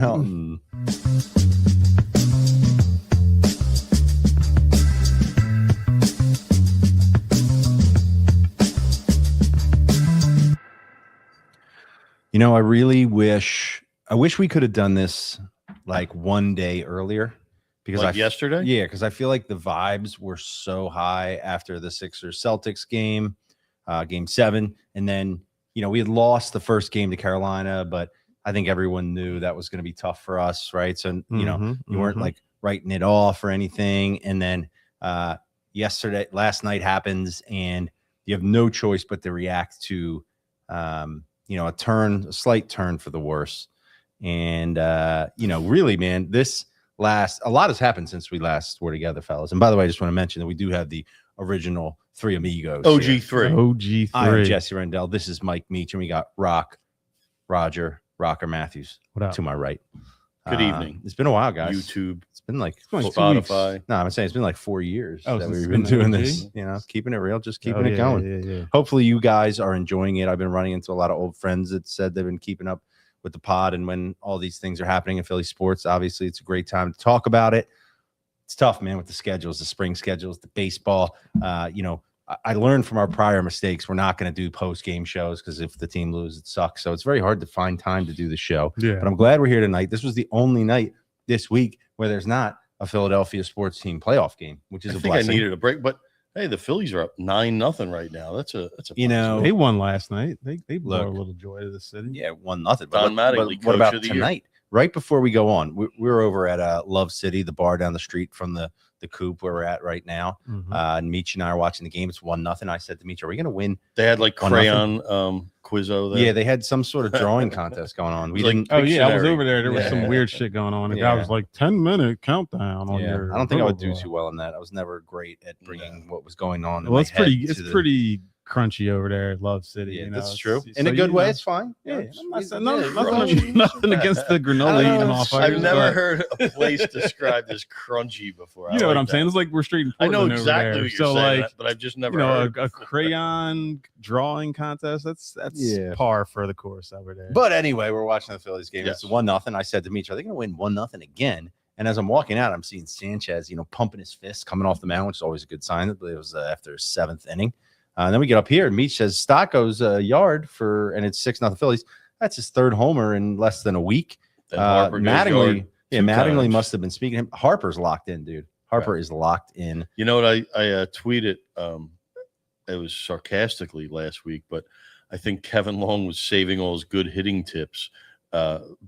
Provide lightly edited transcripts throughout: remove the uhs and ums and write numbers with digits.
Helton. You know, I wish we could have done this like one day earlier because like yesterday. Yeah, because I feel like the vibes were so high after the Sixers Celtics game, game 7, and then we had lost the first game to Carolina, but I think everyone knew that was going to be tough for us, right? So you weren't like writing it off or anything, and then last night happens, and you have no choice but to react to a slight turn for the worse. And, really, man, a lot has happened since we last were together, fellas. And by the way, I just want to mention that we do have the original Three Amigos. OG3. I am Jesse Rendell. This is Mike Meach, and we got Roger Matthews to my right. Good evening. It's been a while, guys. YouTube. It's been like Spotify. No, I'm saying it's been like 4 years that we've been doing this. Keeping it real, just keeping it going. Yeah. Hopefully, you guys are enjoying it. I've been running into a lot of old friends that said they've been keeping up with the pod, and when all these things are happening in Philly sports, obviously, it's a great time to talk about it. It's tough, man, with the schedules, the spring schedules, the baseball. I learned from our prior mistakes. We're not going to do post-game shows because if the team loses, it sucks. So it's very hard to find time to do the show. Yeah. But I'm glad we're here tonight. This was the only night this week where there's not a Philadelphia sports team playoff game, which is a blessing. I needed a break, but hey, the Phillies are up 9-0 right now. That's a they won last night. They brought a little joy to the city. Yeah, 1-0. Don Mattingly, what about the tonight? Right before we go on, we're over at Love City, the bar down the street from the Coop where we're at right now. And Meech and I are watching the game. It's 1-0. I said to Meech, "Are we going to win?" They had like crayon quizzo there. Yeah, they had some sort of drawing contest going on. We didn't. I was over there. There was some weird shit going on. The guy was like 10-minute countdown on your. I don't think I would do too well on that. I was never great at bringing what was going on. Well, it's pretty crunchy over there at Love City. Yeah, you know? that's true. In a good way, it's fine. Yeah, nothing against the granola eating off. I've never heard a place described as crunchy before. You know what I'm saying? It's like we're straight in Portland. I know exactly what you're saying, but I've just never heard a crayon drawing contest. That's par for the course over there. But anyway, we're watching the Phillies game. It's 1-0. I said to Mitch, "Are they going to win 1-0 again?" And as I'm walking out, I'm seeing Sanchez, pumping his fist coming off the mound, which is always a good sign. I believe it was after his 7th inning. And then we get up here, and Meach says Stott goes yard and it's 6-0 Phillies. That's his 3rd homer in less than a week. Mattingly must have been speaking. Harper's locked in, dude. Harper is locked in. You know what? I tweeted, it was sarcastically last week, but I think Kevin Long was saving all his good hitting tips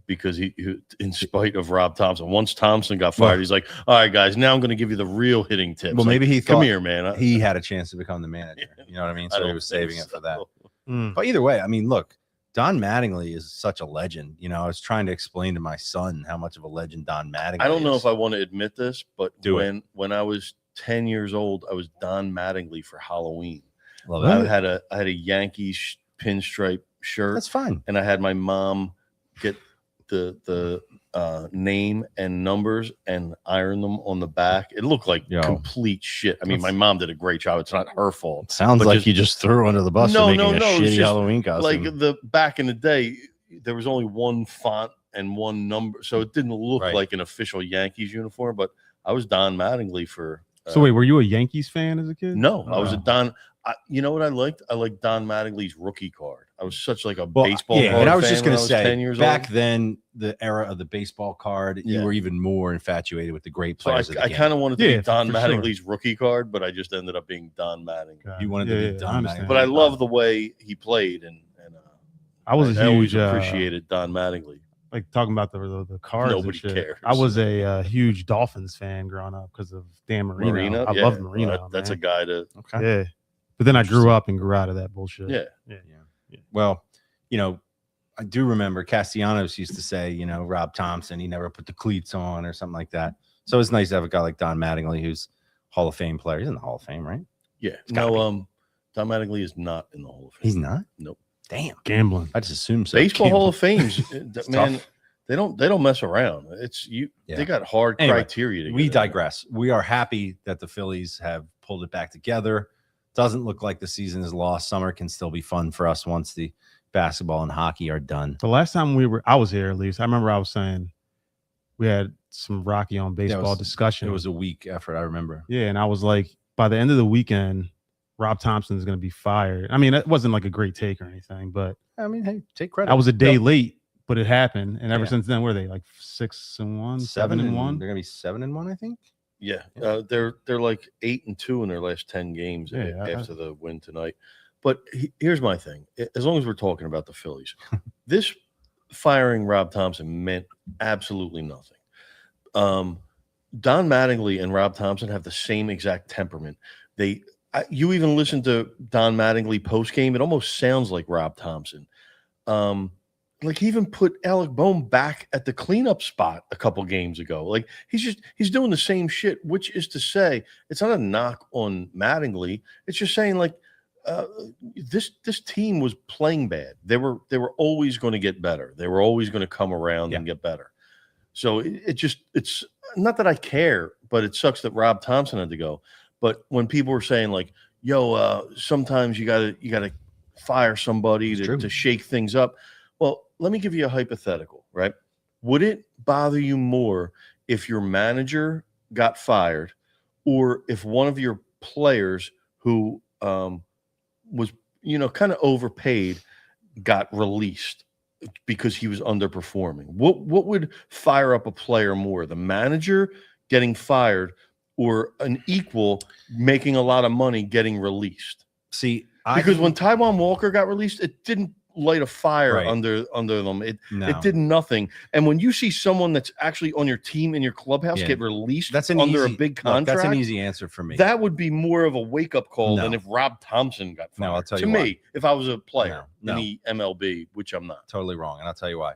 because he, in spite of Rob Thompson, once Thompson got fired, he's like, "All right, guys, now I'm going to give you the real hitting tips." Well, maybe he thought, "Come here, man." He had a chance to become the manager. You know what I mean? So he was saving it for that. But either way, I mean, look, Don Mattingly is such a legend. I was trying to explain to my son how much of a legend Don Mattingly is. I don't know if I want to admit this, but when I was 10 years old, I was Don Mattingly for Halloween. Love that. I had a Yankees pinstripe shirt. That's fine. And I had my mom get the name and numbers and iron them on the back. It looked like complete shit. I mean, my mom did a great job. It's not her fault. Sounds like you just threw under the bus for making a shitty Halloween costume. Like back in the day, there was only one font and one number, so it didn't look like an official Yankees uniform. But I was Don Mattingly for. So wait, were you a Yankees fan as a kid? No, I was a Don. You know what I liked? I liked Don Mattingly's rookie card. I was such like a baseball card and I was just going to say, 10 years back old. then, the era of the baseball card, you were even more infatuated with the great players. So I kind of wanted to be Don Mattingly's rookie card, but I just ended up being Don Mattingly. You wanted to be Don Mattingly. But I love the way he played, and I always appreciated Don Mattingly. Like talking about the cards. Nobody cares. I was a huge Dolphins fan growing up because of Dan Marino. I love Marino. That's a guy to. Okay. Yeah. But then I grew up and grew out of that bullshit. Yeah. Well, I do remember Castellanos used to say, Rob Thompson, he never put the cleats on or something like that. So it's nice to have a guy like Don Mattingly, who's Hall of Fame player. He's in the Hall of Fame, right? Yeah. No, Don Mattingly is not in the Hall of Fame. He's not? Nope. Damn. Gambling. I just assumed so. Baseball Hall of Fames, man. Tough. They don't mess around. It's you. Yeah. They got hard criteria. We digress. We are happy that the Phillies have pulled it back together. Doesn't look like the season is lost. Summer can still be fun for us once the basketball and hockey are done. The last time I was here, at least, I remember I was saying we had some Rocky on baseball discussion. It was a week effort, I remember. Yeah, and I was like, by the end of the weekend, Rob Thompson is going to be fired. I mean, it wasn't like a great take or anything, but I mean, hey, take credit. I was a day late, but it happened, and ever Yeah. since then, were they like 6-1, 7-1? They're gonna be 7-1, I think. Yeah, they're like 8-2 in their last 10 games after the win tonight. But here's my thing: as long as we're talking about the Phillies, this firing Rob Thompson meant absolutely nothing. Don Mattingly and Rob Thompson have the same exact temperament. You even listen to Don Mattingly post game; it almost sounds like Rob Thompson. Like he even put Alec Bohm back at the cleanup spot a couple games ago. Like he's doing the same shit, which is to say, it's not a knock on Mattingly. It's just saying like this team was playing bad. They were always going to get better. They were always going to come around and get better. So it's not that I care, but it sucks that Rob Thompson had to go. But when people were saying like, "Yo, sometimes you gotta fire somebody to shake things up," well, let me give you a hypothetical, right? Would it bother you more if your manager got fired, or if one of your players who was kind of overpaid got released because he was underperforming? What would fire up a player more, the manager getting fired or an equal making a lot of money getting released? See, because when Taijuan Walker got released, it didn't light a fire under them. It did nothing. And when you see someone that's actually on your team in your clubhouse get released under a big contract, that's an easy answer for me. That would be more of a wake-up call than if Rob Thompson got fired. No, I'll tell you to why. me, if I was a player in No. the MLB, which I'm not. Totally wrong. And I'll tell you why.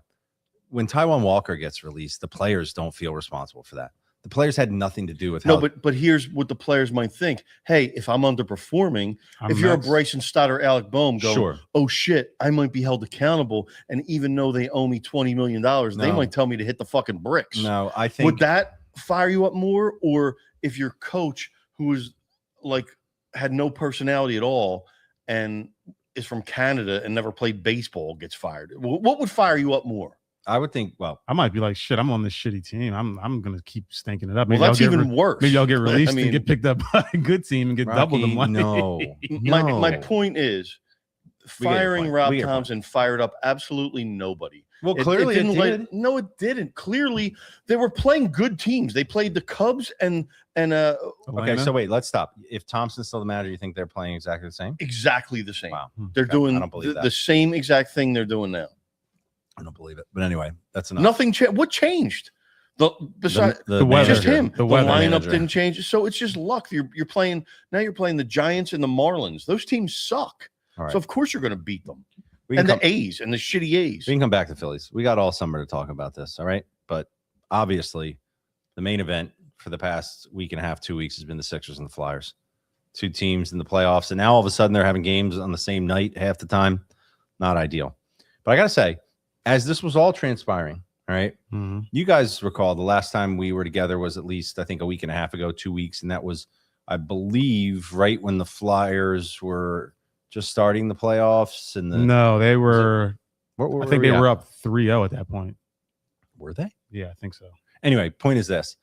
When Taijuan Walker gets released, the players don't feel responsible for that. The players had nothing to do with No, but here's what the players might think. Hey, if I'm underperforming, if you're a Bryson Stott or Alec Bohm going, oh shit, I might be held accountable. And even though they owe me $20 million, they might tell me to hit the fucking bricks. No, I think would that fire you up more? Or if your coach, who was like had no personality at all and is from Canada and never played baseball, gets fired, what would fire you up more? I would think, well, I might be like, shit, I'm on this shitty team. I'm gonna keep stinking it up. Maybe that's even worse. Maybe I'll get released and get picked up by a good team and get double the money. No. My point is, firing Rob Thompson fired up absolutely nobody. Well, clearly it did. No, it didn't. Clearly, they were playing good teams. They played the Cubs and okay, so wait, let's stop. If Thompson's still the manager, you think they're playing exactly the same? Exactly the same. Wow. They're doing the same exact thing they're doing now. I don't believe it. But anyway, that's enough. Nothing changed. What changed? Besides the weather, just him. The weather lineup manager. didn't change. So it's just luck. You're playing now. You're playing the Giants and the Marlins. Those teams suck. Right. So of course you're going to beat them. And the A's and the shitty A's. We can come back to Phillies. We got all summer to talk about this. All right. But obviously, the main event for the past week and a half, 2 weeks has been the Sixers and the Flyers. Two teams in the playoffs. And now all of a sudden they're having games on the same night half the time. Not ideal. But I got to say, as this was all transpiring, all right, you guys recall the last time we were together was at least, I think, a week and a half ago, 2 weeks. And that was, I believe, right when the Flyers were just starting the playoffs. And no, they were, I think they were up 3-0 at that point. Were they? Yeah, I think so. Anyway, point is this.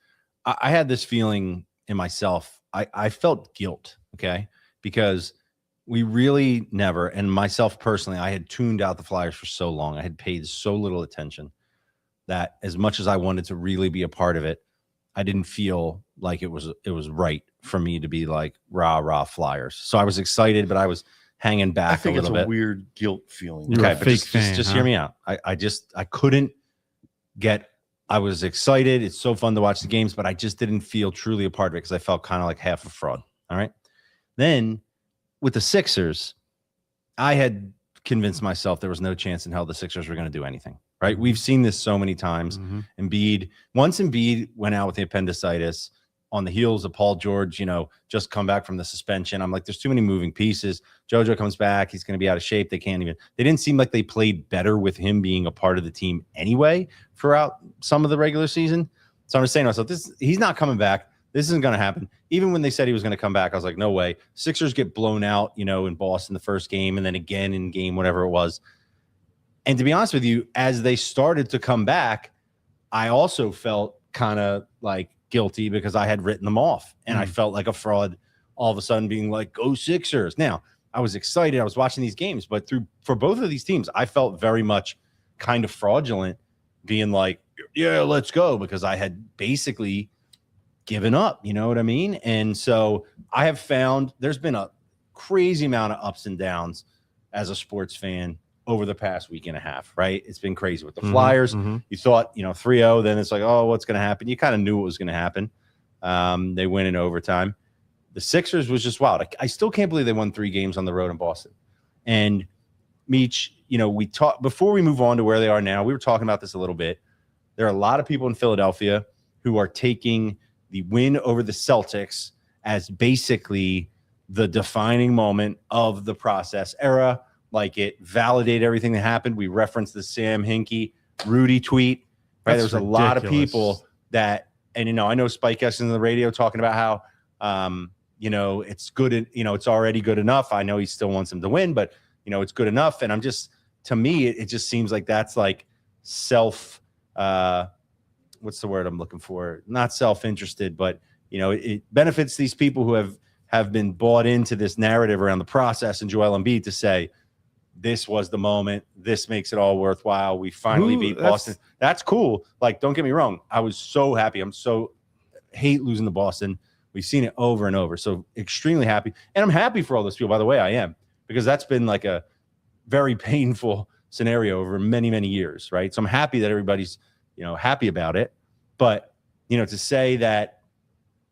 I had this feeling in myself. I felt guilt, okay, because we really never, and myself personally, I had tuned out the Flyers for so long. I had paid so little attention that as much as I wanted to really be a part of it, I didn't feel like it was right for me to be like rah Flyers. So I was excited, but I was hanging back. I think a little it's a bit. Weird guilt feeling. You're okay, a but fake fan, just hear me out. I couldn't get. I was excited. It's so fun to watch the games, but I just didn't feel truly a part of it because I felt kind of like half a fraud. All right. Then with the Sixers, I had convinced myself there was no chance in hell the Sixers were going to do anything. Right. We've seen this so many times. Once Embiid went out with the appendicitis on the heels of Paul George, just come back from the suspension. I'm like, there's too many moving pieces. JoJo comes back. He's going to be out of shape. They didn't seem like they played better with him being a part of the team anyway throughout some of the regular season. So I'm just saying to myself, he's not coming back. This isn't going to happen. Even when they said he was going to come back, I was like, no way. Sixers get blown out, in Boston the first game and then again in game, whatever it was. And to be honest with you, as they started to come back, I also felt kind of like guilty because I had written them off, and I felt like a fraud all of a sudden being like, go Sixers. Now, I was excited. I was watching these games, but for both of these teams, I felt very much kind of fraudulent being like, yeah, let's go, because I had basically given up, you know what I mean? And so I have found there's been a crazy amount of ups and downs as a sports fan over the past week and a half, right? It's been crazy with the Flyers. You thought, 3-0, then it's like, oh, what's going to happen? You kind of knew what was going to happen. They win in overtime. The Sixers was just wild. I still can't believe they won 3 games on the road in Boston. And Meech, we talked before we move on to where they are now. We were talking about this a little bit. There are a lot of people in Philadelphia who are taking the win over the Celtics as basically the defining moment of the process era. Like, it validated everything that happened. We referenced the Sam Hinkie Rudy tweet, right? There's a lot of people that, and I know Spike Essen's on the radio talking about how, it's good. It's already good enough. I know he still wants him to win, but it's good enough. And to me, it just seems like that's like what's the word I'm looking for? Not self-interested, but it benefits these people who have been bought into this narrative around the process and Joel Embiid to say, this was the moment. This makes it all worthwhile. We finally beat Boston. That's cool. Like, don't get me wrong. I was so happy. Hate losing to Boston. We've seen it over and over. So extremely happy. And I'm happy for all those people, by the way. I am, because that's been like a very painful scenario over many, many years, right? So I'm happy that everybody's, happy about it. But, to say that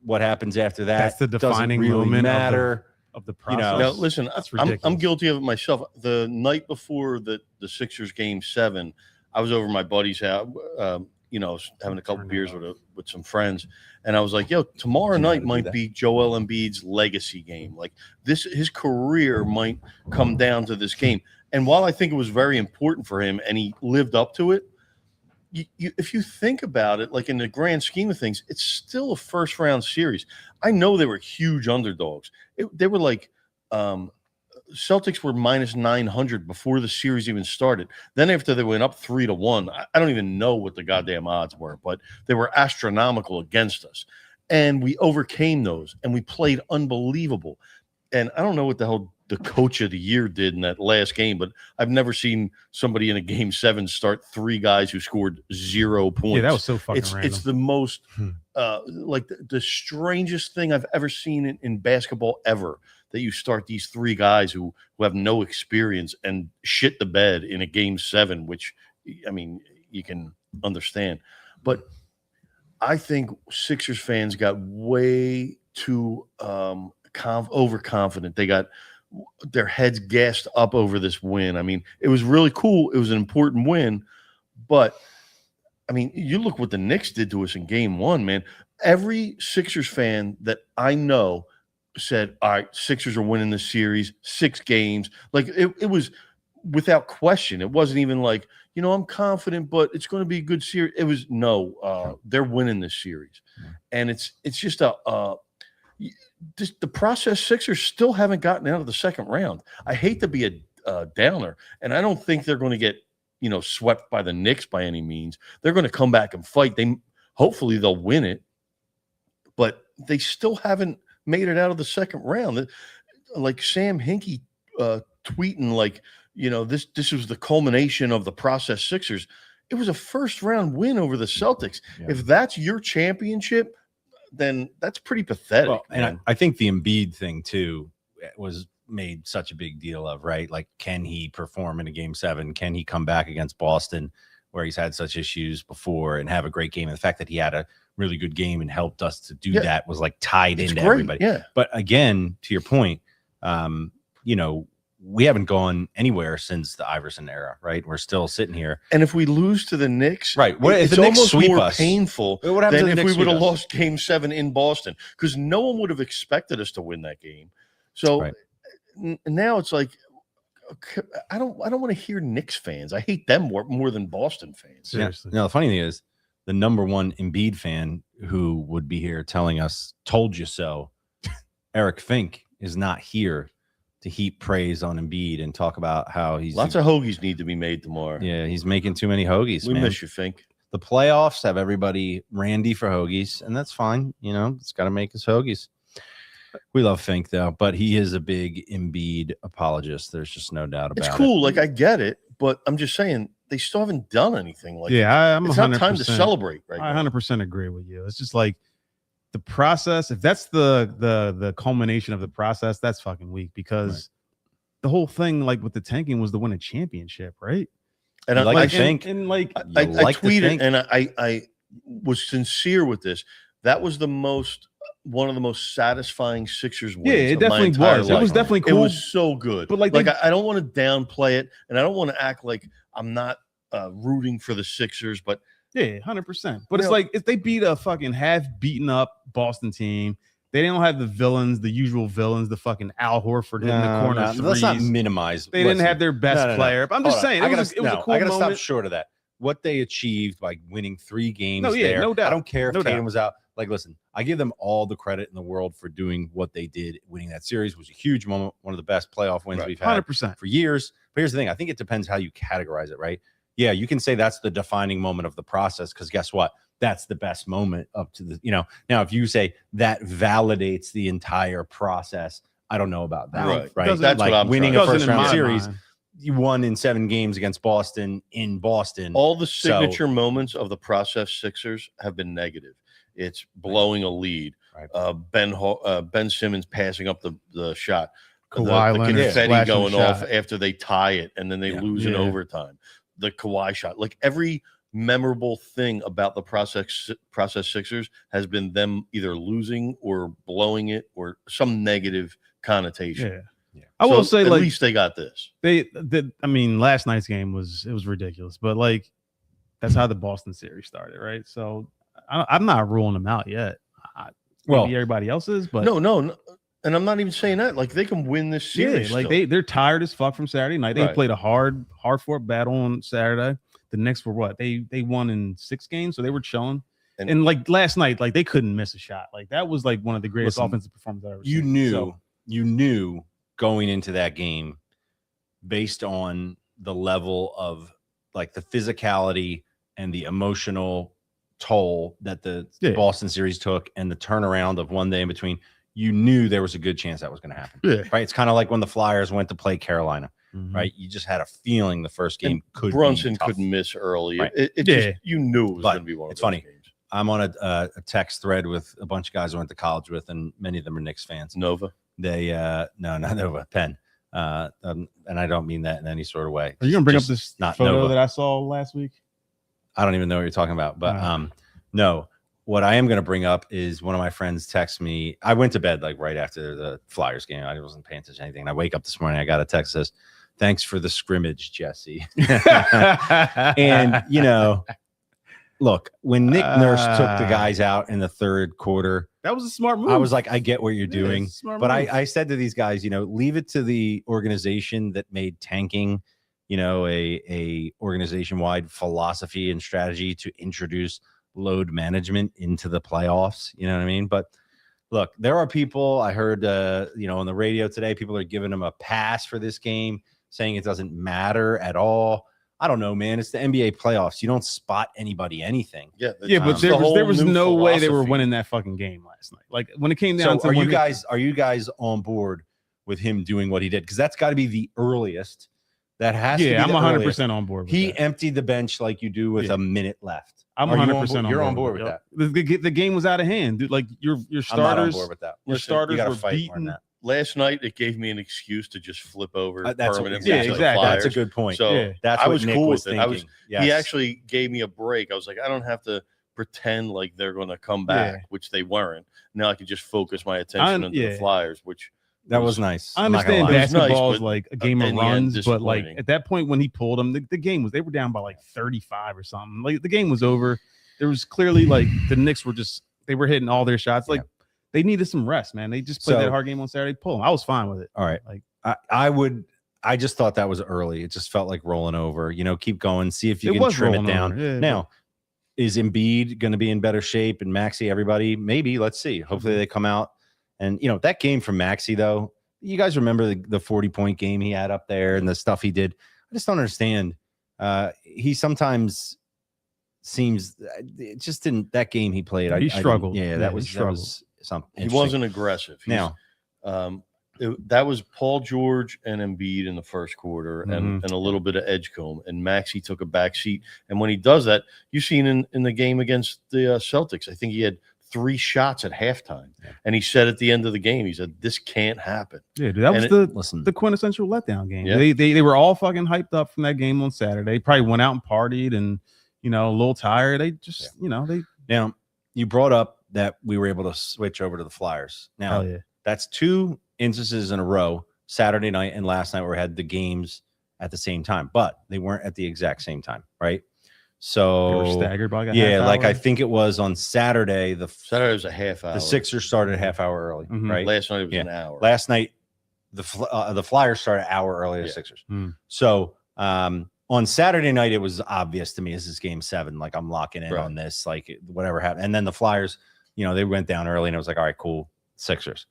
what happens after that, that's the defining doesn't really moment matter. Of the process. Now, listen, ridiculous. I'm guilty of it myself. The night before the Sixers game 7, I was over at my buddy's house, having a couple beers with some friends, and I was like, "Yo, tomorrow night might be Joel Embiid's legacy game. Like, his career might come down to this game." And while I think it was very important for him, and he lived up to it, if you think about it, like in the grand scheme of things, it's still a first round series. I know they were huge underdogs. They were like Celtics were minus 900 before the series even started. Then after they went up 3-1, I don't even know what the goddamn odds were, but they were astronomical against us. And we overcame those, and we played unbelievable. And I don't know what the hell the coach of the year did in that last game, but I've never seen somebody in a game 7 start 3 guys who scored 0 points. Yeah, that was so fucking random. It's the most like the strangest thing I've ever seen in basketball ever, that you start these 3 guys who have no experience and shit the bed in a game 7, which, I mean, you can understand. But I think Sixers fans got way too overconfident. They got their heads gassed up over this win. I mean, it was really cool. It was an important win, but I mean, you look what the Knicks did to us in game 1, man. Every Sixers fan that I know said, all right, Sixers are winning this series, 6 games. Like, it was without question. It wasn't even like, I'm confident, but it's going to be a good series. It was they're winning this series. And it's just the process Sixers still haven't gotten out of the second round. I hate to be a downer, and I don't think they're going to get, swept by the Knicks by any means. They're going to come back and fight. Hopefully they'll win it, but they still haven't made it out of the second round. Like Sam Hinkie tweeting, like, this was the culmination of the process Sixers. It was a first round win over the Celtics. Yeah. If that's your championship, then that's pretty pathetic. Well, and I think the Embiid thing too was made such a big deal of, right? Like, can he perform in a game 7? Can he come back against Boston, where he's had such issues before, and have a great game? And the fact that he had a really good game and helped us to do that was like tied into everybody. Yeah. But again, to your point, we haven't gone anywhere since the Iverson era, right? We're still sitting here. And if we lose to the Knicks, right? It's the Knicks almost sweep more us, painful than if we would have lost game 7 in Boston, because no one would have expected us to win that game. So now it's like, I don't want to hear Knicks fans. I hate them more than Boston fans. Seriously. Now, the funny thing is, the number one Embiid fan who would be here telling us, told you so, Eric Fink, is not here to heap praise on Embiid and talk about how he's lots of hoagies need to be made tomorrow. Yeah, he's making too many hoagies. We miss you, Fink. The playoffs have everybody randy for hoagies, and that's fine. You know, it's got to make us hoagies. We love Fink though, but he is a big Embiid apologist. There's just no doubt about It's it. cool. Like I get it, but I'm just saying they still haven't done anything. Like I'm it's 100%. not time to celebrate right I now. 100% agree with you. It's just like the process. If that's the culmination of the process, that's fucking weak because the whole thing, like with the tanking, was to win a championship, right? And You I, like like, to think. and like I like to tweeted think. and I was sincere with this. That was one of the most satisfying Sixers wins. Yeah, it of my definitely entire was. It life. was definitely cool. It was so good. But like I don't want to downplay it, and I don't want to act like I'm not rooting for the Sixers. But yeah, 100%. But You it's know- like if they beat a fucking half beaten up Boston team, they don't have the villains, the usual villains, the fucking Al Horford in the corner. Let's not threes. minimize. They didn't Listen, have their best no. player. But I'm just Hold on. saying, it was a cool I gotta moment. stop short of that. What they achieved by winning 3 games No, yeah, there, no doubt. I don't care if No Tatum doubt. was out. Like, listen, I give them all the credit in the world for doing what they did. Winning that series was a huge moment, one of the best playoff wins we've had 100%. for years. But here's the thing: I think it depends how you categorize it, right? Yeah, you can say that's the defining moment of the process because guess what? That's the best moment up to the, Now, if you say that validates the entire process, I don't know about that, right? Doesn't- That's like what I'm winning trying a to Doesn't first in round my series. mind. You won in 7 games against Boston in Boston. all the signature moments of the process Sixers have been negative. It's blowing a lead. Right. Ben Simmons passing up the shot. Kawhi the Leonard confetti splashing going the off shot. after they tie it and then they lose in Yeah. overtime. The Kawhi shot, like every memorable thing about the process Sixers has been them either losing or blowing it or some negative connotation. Yeah. I will So say, at like, least they got this. I mean, last night's game was ridiculous, but like that's how the Boston series started, right? So I'm not ruling them out yet. Well, Maybe everybody else is, but No, and I'm not even saying that. Like they can win this series. yeah, like still. they're tired as fuck from Saturday night. They Right. played a hard fought battle on Saturday. The Knicks were what? They won in 6 games, so they were chilling. And- And like last night, like they couldn't miss a shot. Like that was like one of the greatest Listen, offensive performances I've ever you seen. knew So, you knew going into that game based on the level of like the physicality and the emotional toll that the Yeah. Boston series took and the turnaround of one day in between, you knew there was a good chance that was going to happen. yeah. Right? It's kind of like when the Flyers went to play Carolina, Mhm. right? You just had a feeling the first game could Brunson be tough. couldn't miss early. Right. It Yeah. just, you knew it was But going to be one of it's those funny. games. I'm on a text thread with a bunch of guys I went to college with, and many of them are Knicks fans. Nova. They no, not Nova, Penn. And I don't mean that in any sort of way. Are you gonna bring Just up this not photo Nova. that I saw last week? I don't even know what you're talking about, but Uh. no. What I am going to bring up is one of my friends text me. I went to bed like right after the Flyers game. I wasn't paying attention to anything. And I wake up this morning. I got a text that says, "Thanks for the scrimmage, Jesse." And look, when Nick Nurse took the guys out in the 3rd quarter, that was a smart move. I was like, I get what you're Yeah, doing. it's a smart But move. I said to these guys, leave it to the organization that made tanking, a organization wide philosophy and strategy to introduce load management into the playoffs. You know what I mean? But look, there are people I heard, on the radio today, people are giving them a pass for this game, saying it doesn't matter at all. I don't know, man. It's the NBA playoffs. You don't spot anybody anything. Yeah, yeah, but that's the there whole was new no way they were philosophy. winning that fucking game last night. Like when it came down So to are you guys on board with him doing what he did? Because that's got to be the earliest. That has to be yeah, I'm the 100% earliest. on board. With He that. emptied the bench like you do with Yeah. a minute left. I'm Are you 100% You're on board board with it. that. The game was out of hand, dude. Like your I'm not on starters, board with that. your Listen, starters You got to were fight more than beaten. that. Last night, it gave me an excuse to just flip over That's permanently yeah, to the exactly. That's a Flyers. good point. So Yeah. That's I what was Nick cool was with it. thinking. He Yes. actually gave me a break. I was like, I don't have to pretend like they're going to come back, Yeah. which they weren't. Now I can just focus my attention on the yeah. Flyers, which that was nice. I I'm not gonna understand lie. It was nice, basketball is but like a game of in the end, runs, but like disappointing. at that point when he pulled them, the game was they were down by like 35 or something. Like the game was over. There was clearly like the Knicks were they were hitting all their shots. Like they needed some rest, man. They just played So- that hard game on Saturday. Pull them. I was fine with it. All right. Like I just thought that was early. It just felt like rolling over. Keep going, see if you It can was trim it rolling down. over, yeah, Now, is Embiid going to be in better shape and Maxey, everybody? Maybe. Let's see. Hopefully they come out. And, that game from Maxey, though, you guys remember the 40-point game he had up there and the stuff he did. I just don't understand. He sometimes seems it just didn't. That game he played, He I struggled. didn't- Yeah, Yeah, that he was struggled. something. He interesting. wasn't aggressive. Now, That was Paul George and Embiid in the first quarter, and Mhm. a little bit of Edgecombe, and Maxey took a back seat. And when he does that, you've seen in the game against the Celtics, I think he had 3 shots at halftime, and he said at the end of the game, he said, "This can't happen." Yeah, dude, that was And listen, the quintessential letdown game. Yeah. They were all fucking hyped up from that game on Saturday. Probably went out and partied and a little tired. They just they now you brought up that we were able to switch over to the Flyers. Now hell yeah. that's 2 instances in a row, Saturday night and last night, where we had the games at the same time, but they weren't at the exact same time, right? They were So staggered by like a yeah, half like hour. I think it was on Saturday. Saturday was a half hour. The Sixers started a half hour early, Mhm. right? Last night it was Yeah. an hour. Last night, the Flyers started an hour earlier. Yeah. Sixers. Mm. So on Saturday night, it was obvious to me this is Game 7. Like I'm locking in Right. on this. Like whatever happened, and then the Flyers, they went down early, and it was like, all right, cool, Sixers.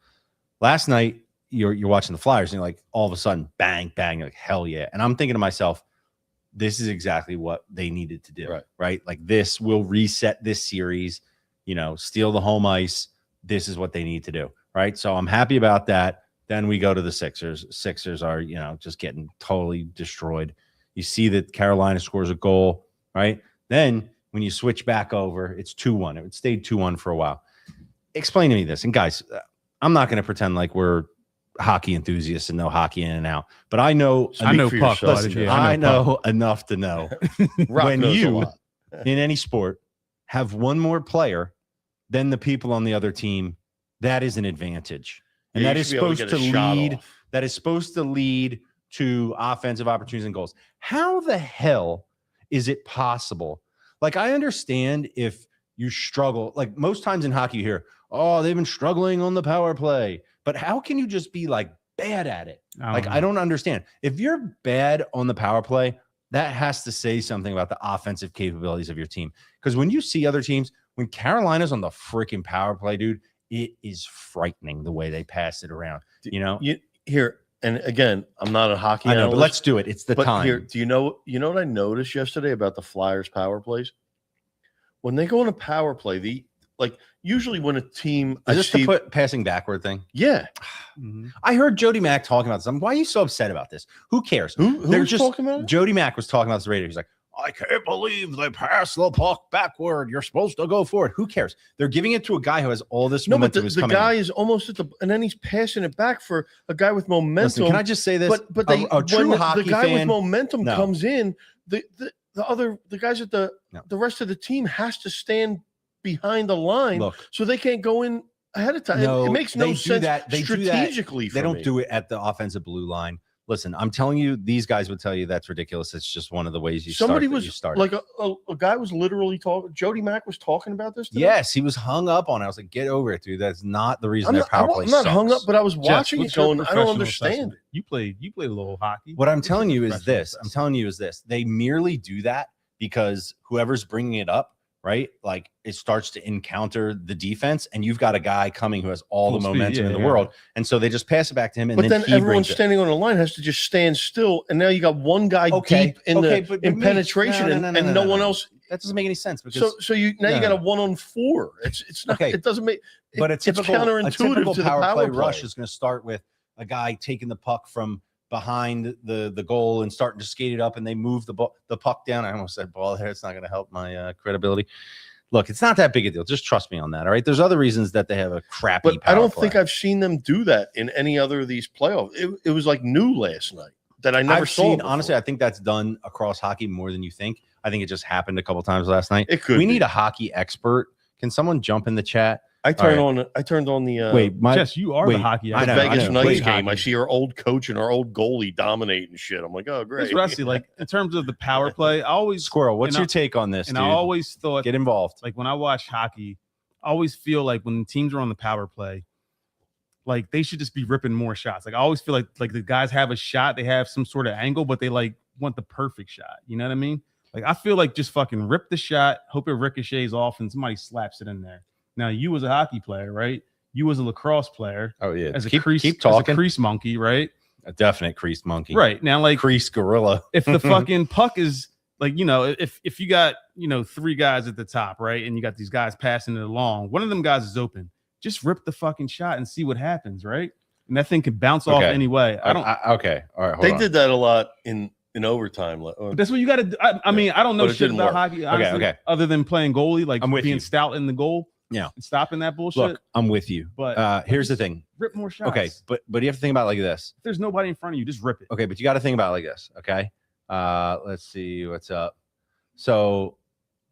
Last night, you're watching the Flyers, and you're like, all of a sudden, bang, bang, you're like hell yeah, and I'm thinking to myself, this is exactly what they needed to do, right? Like this will reset this series, steal the home ice. This is what they need to do, right? So I'm happy about that. Then we go to the Sixers. Sixers are, just getting totally destroyed. You see that Carolina scores a goal, right? Then when you switch back over, it's 2-1. It stayed 2-1 for a while. Explain to me this. And guys, I'm not going to pretend like we're hockey enthusiasts and know hockey in and out, but I know I know for puck. yourself. Listen, Listen, yeah, I know enough to know Rock when knows a you lot. in any sport have one more player than the people on the other team, that is an advantage. And Yeah, that you is should be able supposed get to a shot lead. off. That is supposed to lead to offensive opportunities and goals. How the hell is it possible? Like, I understand if you struggle, like most times in hockey, you hear, oh, they've been struggling on the power play. But how can you just be like bad at it? I don't understand. If you're bad on the power play, that has to say something about the offensive capabilities of your team. Because when you see other teams, when Carolina's on the freaking power play, dude, it is frightening the way they pass it around. Here, and again, I'm not a hockey I know, analyst. but let's do it. It's the But time. here, do you know what I noticed yesterday about the Flyers power plays? When they go on a power play, usually when a team Is this the achieves, passing backward thing? yeah. Mhm. I heard Jody Mack talking about this. Why are you so upset about this? Who cares? Who They're was just talking about it? Jody Mack was talking about this radio. He's like, I can't believe they pass the puck backward. You're supposed to go forward. Who cares? They're giving it to a guy who has all this No, but momentum. the guy is almost at the, and then he's passing it back for a guy with momentum. Listen, can I just say this? But they, a true when hockey the guy with fan, momentum No. comes in, the guys at the No. rest of the team has to stand behind the line, look, so they can't go in ahead of time. No, it makes they no do sense that- they do that- strategically. they for don't me. do it at the offensive blue line. Listen, I'm telling you, these guys would tell you that's ridiculous. It's just one of the ways you Somebody start. was like a guy was literally talking. Jody Mack was talking about this today. Yes, he was hung up on it. I was like, get over it, dude. That's not the reason I'm their not, power play I'm not hung up, sucks. but I was Jess, watching what's it your going, I don't professional understand assessment? it. You played a little hockey. What I'm What's telling your you is professional this. I'm assessment? telling you is this. They merely do that because whoever's bringing it up, right? Like it starts to encounter the defense, and you've got a guy coming who has all Full the speed, momentum yeah, in the yeah. world, and so they just pass it back to him, and But then he everyone brings it. standing on the line has to just stand still, and now you got one guy deep in but in me- penetration, no, and no, no, and no, no no, one no. else. That doesn't make any sense because So you now you No, got no. a 1-on-4. It's not. Okay. It doesn't make. but a it's typical counterintuitive to the power play play. rush is going to start with a guy taking the puck from behind the goal and starting to skate it up, and they move the puck down. I almost said ball there. It's not going to help my credibility. Look, it's not that big a deal. Just trust me on that. All right. There's other reasons that they have a crappy. But I don't power think play. I've seen them do that in any other of these playoffs. It was like new last night that I never I've saw. seen. before. Honestly, I think that's done across hockey more than you think. I think it just happened a couple times last night. it could. We be. need a hockey expert. Can someone jump in the chat? I turned all on. I turned on the. Wait, my Jess, you are the wait, hockey. I the know, expert. Vegas know. Knights Wait, game. I hockey. see our old coach and our old goalie dominating shit. I'm like, oh great. Here's what I see. Like in terms of the power play, I always Squirrel. What's and your I- take on this, and dude? I always thought Get involved. like when I watch hockey, I always feel like when teams are on the power play, like they should just be ripping more shots. Like I always feel like the guys have a shot, they have some sort of angle, but they like want the perfect shot. You know what I mean? Like I feel like just fucking rip the shot, hope it ricochets off, and somebody slaps it in there. Now you as a hockey player, right? You as a lacrosse player, Oh yeah. as a keep crease, keep as a talking. crease monkey, right? A definite creased monkey. Right now, like Crease gorilla. if the fucking puck is like, you know, if you got, you know, 3 guys at the top, right, and you got these guys passing it along, one of them guys is open. Just rip the fucking shot and see what happens, right? And that thing could bounce off Okay. anyway. I don't. Okay. All right. Hold They on. did that a lot in overtime. But that's what you got to do. I mean, I don't know But it shit didn't about work. hockey, honestly, okay. other than playing goalie, like I'm with being you. stout in the goal. Yeah. And stopping that bullshit. Look, I'm with you. But Here's the thing. rip more shots. Okay, but you have to think about it like this. If there's nobody in front of you, just rip it. Okay, but you got to think about it like this. Okay. Let's see what's up. So,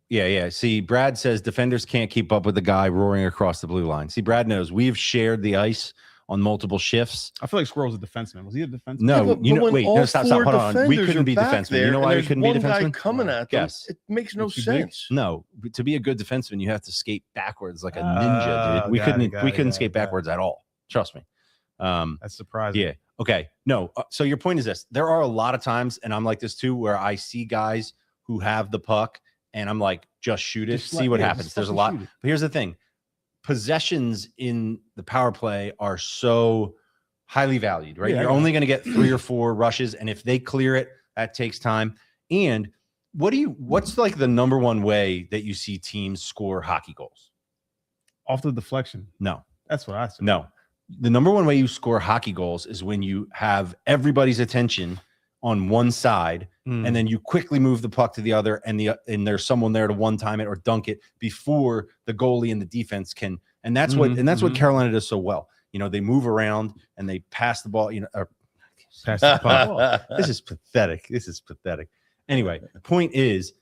yeah. See, Brad says defenders can't keep up with the guy roaring across the blue line. See, Brad knows we've shared the ice on multiple shifts. I feel like Squirrel's a defenseman. Was he a defenseman? No, but you know, when wait, all no, stop, four hold on. We defenders couldn't are be back defensemen. there, You know and why we there's couldn't be one guy defensemen? coming at them. Yes. It makes no Was he big? sense. No, to be a good defenseman, you have to skate backwards like a ninja, dude. We got it, couldn't got it, skate got it. backwards at all. Trust me. That's surprising. Yeah. Okay. No. So your point is this: there are a lot of times, and I'm like this too, where I see guys who have the puck, and I'm like, just shoot it, Just see let- what yeah, happens. just There's a fucking lot. shoot it. But here's the thing: possessions in the power play are so highly valued, right? Yeah, I You're got only going to get 3 or 4 rushes, and if they clear it, that takes time. And what's like the number one way that you see teams score hockey goals? Off the deflection. No. That's what I said. No. The number one way you score hockey goals is when you have everybody's attention on one side and then you quickly move the puck to the other and there's someone there to one time it or dunk it before the goalie and the defense can. And that's what Carolina does so well. You know, they move around and they pass the ball, you know, or Pass the puck. this is pathetic. Anyway, the point is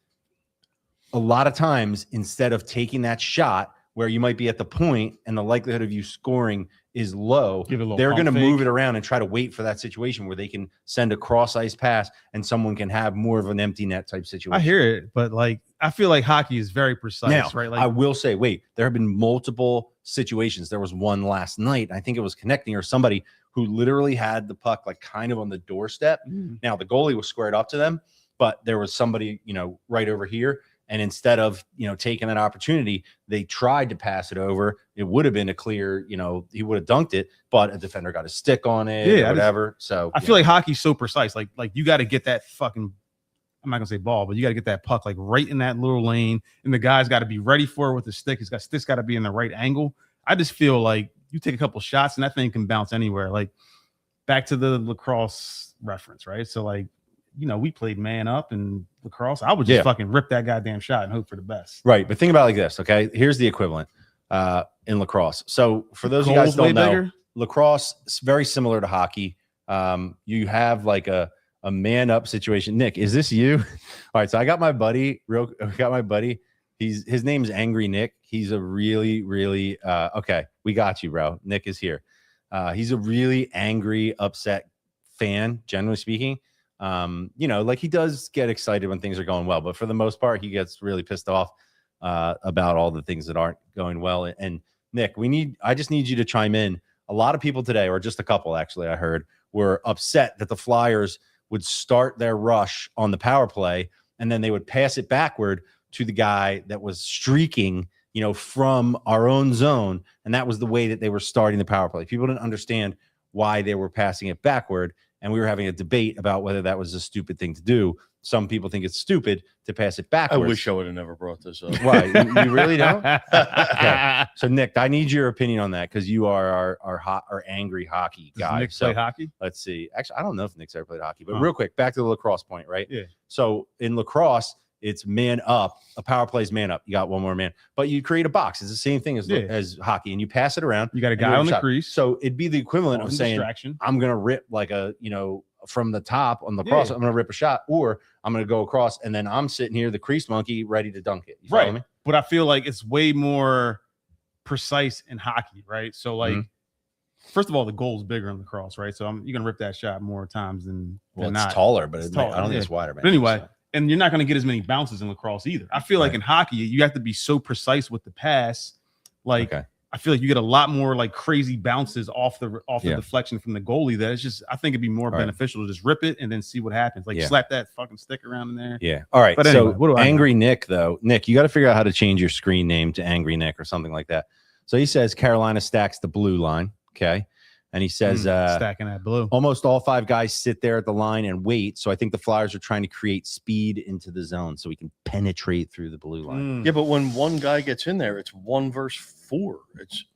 a lot of times instead of taking that shot where you might be at the point and the likelihood of you scoring is low, Give it a little they're pump going to fake. move it around and try to wait for that situation where they can send a cross ice pass and someone can have more of an empty net type situation. I hear it, but like I feel like hockey is very precise, Now, right? Like I will say, wait, there have been multiple situations. There was one last night. I think it was connecting or somebody who literally had the puck like kind of on the doorstep. Now the goalie was squared up to them, but there was somebody, you know, right over here. And instead of, you know, taking that opportunity, they tried to pass it over. It would have been a clear, you know, he would have dunked it, but a defender got a stick on it or whatever. So I feel like hockey's so precise. Like you got to get that fucking, I'm not gonna say ball, but you got to get that puck like right in that little lane, and the guy's got to be ready for it with the stick. Stick's got to be in the right angle. I just feel like you take a couple shots and that thing can bounce anywhere. Like back to the lacrosse reference, right? So like, you know, we played man up and lacrosse. I would just fucking rip that goddamn shot and hope for the best. Right. But think about it like this. Okay. Here's the equivalent in lacrosse. So for those of you guys Goal's way don't know, bigger? lacrosse is very similar to hockey. You have like a man up situation. Nick, is this you? All right. So I got my buddy. His name's Angry Nick. He's a really, really okay. We got you, bro. Nick is here. He's a really angry, upset fan, generally speaking. You know, like he does get excited when things are going well, but for the most part, he gets really pissed off about all the things that aren't going well. And Nick, I just need you to chime in. A lot of people today, or just a couple actually, I heard, were upset that the Flyers would start their rush on the power play and then they would pass it backward to the guy that was streaking, you know, from our own zone. And that was the way that they were starting the power play. People didn't understand why they were passing it backward. And we were having a debate about whether that was a stupid thing to do. Some people think it's stupid to pass it I backwards. wish I would have never brought this up. Why? You really don't? Okay. So Nick, I need your opinion on that because you are our angry hockey Does guy. Nick So play hockey? let's see. Actually, I don't know if Nick's ever played hockey, but Huh. real quick, back to the lacrosse point, right? Yeah. So in lacrosse, it's man up. A power play is man up. You got one more man, but you create a box. It's the same thing as hockey, and you pass it around. You got a and you guy have on the shot. crease. So it'd be the equivalent of One saying, distraction. I'm gonna rip like a, you know, from the top on the cross. Yeah. I'm gonna rip a shot, or I'm gonna go across, and then I'm sitting here, the crease monkey, ready to dunk it. You follow Right. me? But I feel like it's way more precise in hockey, right? So like, first of all, the goal's bigger in lacrosse, right? So you're gonna rip that shot more times than Well, it's not. taller, but It's I don't taller, think yeah. it's wider. But anyway, and you're not going to get as many bounces in lacrosse either. I feel like Right. in hockey, you have to be so precise with the pass. Like, Okay. I feel like you get a lot more like crazy bounces off the Yeah. deflection from the goalie. That it's just, I think it'd be more All right. beneficial to just rip it and then see what happens. Like, Yeah. slap that fucking stick around in there. Yeah. All right. But So anyway, what do I know? Angry Nick, though, Nick, you got to figure out how to change your screen name to Angry Nick or something like that. So he says Carolina stacks the blue line. Okay. And he says, stacking that blue. almost all 5 guys sit there at the line and wait. So I think the Flyers are trying to create speed into the zone so we can penetrate through the blue line. Yeah, but when one guy gets in there, it's 1 versus 4.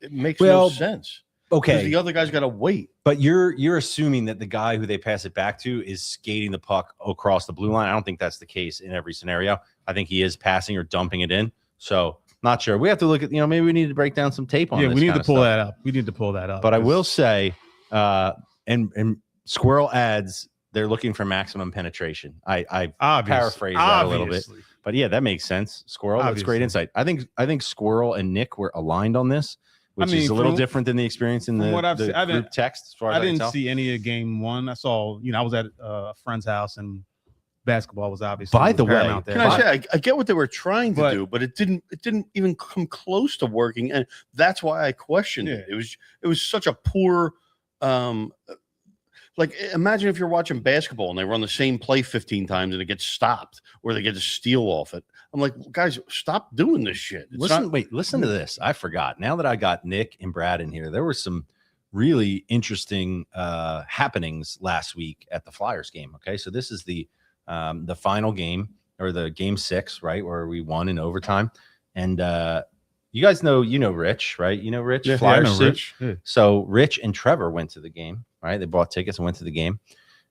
It makes Well, no sense. Okay. The other guy's got to wait. But you're assuming that the guy who they pass it back to is skating the puck across the blue line. I don't think that's the case in every scenario. I think he is passing or dumping it in. So not sure. We have to look at, maybe we need to break down some tape on Yeah, this we need kind to of pull stuff. that up. We need to pull that up. But I will say, and Squirrel adds, they're looking for maximum penetration. I paraphrase that a little bit. But yeah, that makes sense. Squirrel, that's great Obviously. insight. I think Squirrel and Nick were aligned on this, which is a little different than the experience in the, what I've the seen, group text. As far as I can didn't tell. see any of game 1. I saw, I was at a friend's house and basketball was obviously. By the way, paramount there. Can I say I get what they were trying to But- do, but it didn't even come close to working, and that's why I questioned it. It was such a poor like imagine if you're watching basketball and they run the same play 15 times and it gets stopped or they get a steal off it. I'm like, guys, stop doing this shit. Listen to this. I forgot. Now that I got Nick and Brad in here, there were some really interesting happenings last week at the Flyers game. Okay, so this is the final game, or the game 6, right, where we won in overtime. And you guys know, Rich, right? Rich, Yeah, Flyers I know suit. Rich. Yeah. So Rich and Trevor went to the game, right? They bought tickets and went to the game.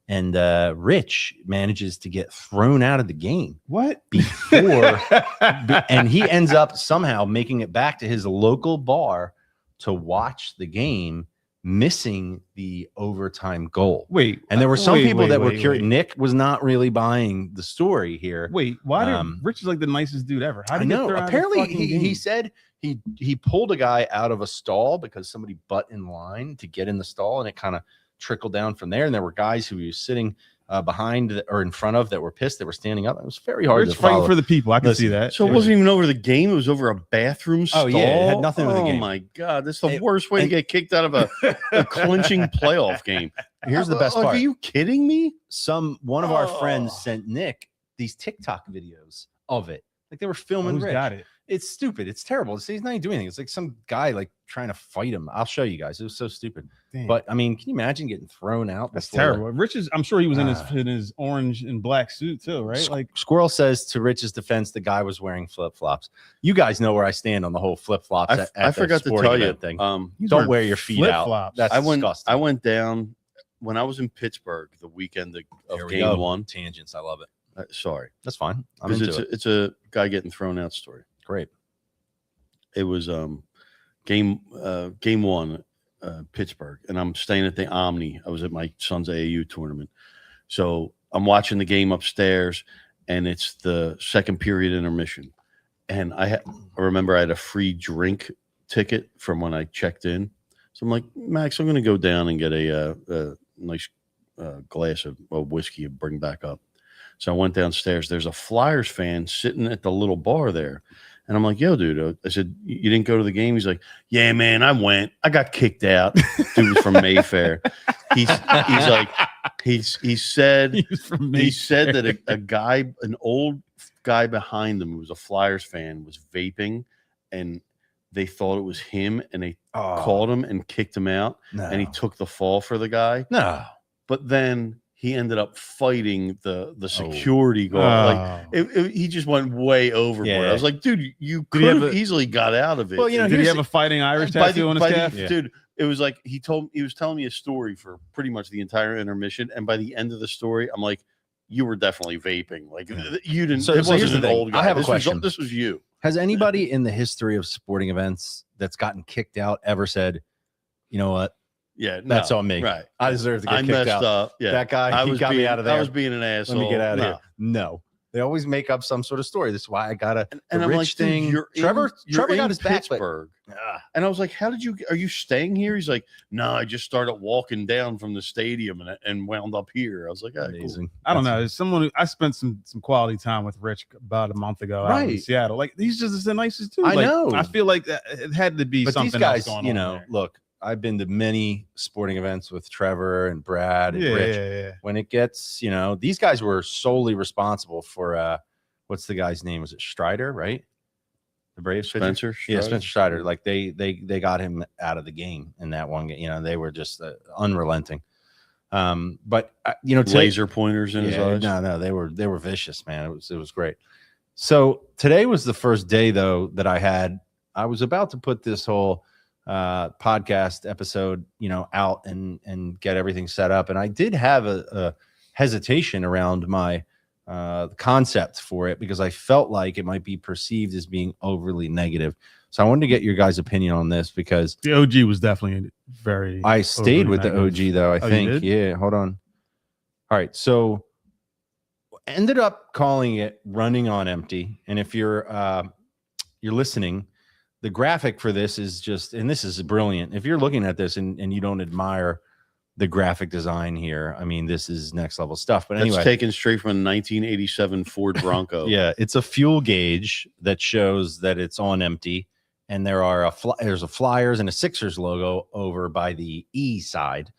And Rich manages to get thrown out of the game What? before, and he ends up somehow making it back to his local bar to watch the game, missing the overtime goal. Wait, And there were some people that were curious. Wait. Nick was not really buying the story here. Wait, why did Rich is like the nicest dude ever? How I did he get know. thrown out of the Apparently, fucking he game? said he pulled a guy out of a stall because somebody butt in line to get in the stall, and it kind of trickled down from there. And there were guys who he was sitting behind or in front of that were pissed, that were standing up. It was very hard Rich to follow. fighting for the people. I can see Listen, that. So it wasn't even over the game. It was over a bathroom stall. Oh, yeah, it had nothing to do with the game. Oh, my God. That's the worst way to get kicked out of a clinching playoff game. Here's the best part. Are you kidding me? One of our friends Oh. sent Nick these TikTok videos of it. Like they were filming Who's Rich. got it? It's stupid. It's terrible. He's not even doing anything. It's like some guy like trying to fight him. I'll show you guys. It was so stupid. Damn. But I mean, can you imagine getting thrown out? That's before- terrible. Rich is. I'm sure he was in his orange and black suit too, right? Like Squirrel says, to Rich's defense, the guy was wearing flip flops. You guys know where I stand on the whole flip flops. I forgot to tell you. thing. he's Don't wearing wear your feet out. flip-flops. That's I went disgusting. down when I was in Pittsburgh the weekend Here of we game go. 1. Tangents. I love it. Sorry. That's fine. I'm Because into it. it's a guy getting thrown out story. Great. It was game 1, Pittsburgh, and I'm staying at the Omni. I was at my son's AAU tournament, so I'm watching the game upstairs, and it's the second period intermission, and I remember I had a free drink ticket from when I checked in, so I'm like, Max, I'm going to go down and get a nice glass of whiskey and bring back up. So I went downstairs. There's a Flyers fan sitting at the little bar there. And I'm like, yo, dude, I said, you didn't go to the game? He's like, yeah, man, I went. I got kicked out. Dude was from Mayfair. He's like, he said that a guy, an old guy behind him who was a Flyers fan, was vaping, and they thought it was him, and they called him and kicked him out, and he took the fall for the guy. No. But then he ended up fighting the security guard. Like he just went way overboard. Yeah. I was like, dude, you Did he could have have easily got out of it. Well, you know, Did he here's have a fighting Irish By tattoo on his calf? dude, it was like he was telling me a story for pretty much the entire intermission, and by the end of the story, I'm like, you were definitely vaping. Like you didn't. So it here's wasn't the an thing. old guy. I have a This question. this was you. Has anybody in the history of sporting events that's gotten kicked out ever said, you know what? Yeah, That's no, on me. Right. I deserve to get I kicked messed out. up. Yeah, That guy, he got me out of there. I was being an asshole. Let me get out of No. here. No. They always make up some sort of story. This is why I got And the I'm Rich like, dude, thing. you're Trevor in got his back, but Pittsburgh. And I was like, are you staying here? He's like, no, I just started walking down from the stadium and wound up here. I was like, cool. amazing. I don't know. As someone who I spent some quality time with Rich about a month ago out in Right. Seattle. Like he's just the nicest dude. I Like, know. I feel like it had to be But something these guys, else going you on know, there. look, I've been to many sporting events with Trevor and Brad and Yeah, Rich. yeah. When it gets, you know, these guys were solely responsible for what's the guy's name? Was it Strider, right? the Braves pitcher? Spencer. Yeah, Strider? Spencer Strider. Like they got him out of the game in that one game. You know, they were just unrelenting. But you know, today, Laser pointers in his eyes. no, they were vicious, man. It was great. So today was the first day though that I was about to put this whole podcast episode, you know, out and get everything set up, and I did have a hesitation around my concept for it because I felt like it might be perceived as being overly negative. So I wanted to get your guys' opinion on this because The OG was definitely very. I stayed with the negative. OG though. I you think, did? yeah. Hold on. All right, so ended up calling it running on empty. And if you're listening, the graphic for this is just, and this is brilliant. If you're looking at this and you don't admire the graphic design here, I mean, this is next level stuff. But anyway, That's taken straight from a 1987 Ford Bronco. yeah, it's a fuel gauge that shows that it's on empty, and there are there's a Flyers and a Sixers logo over by the E side.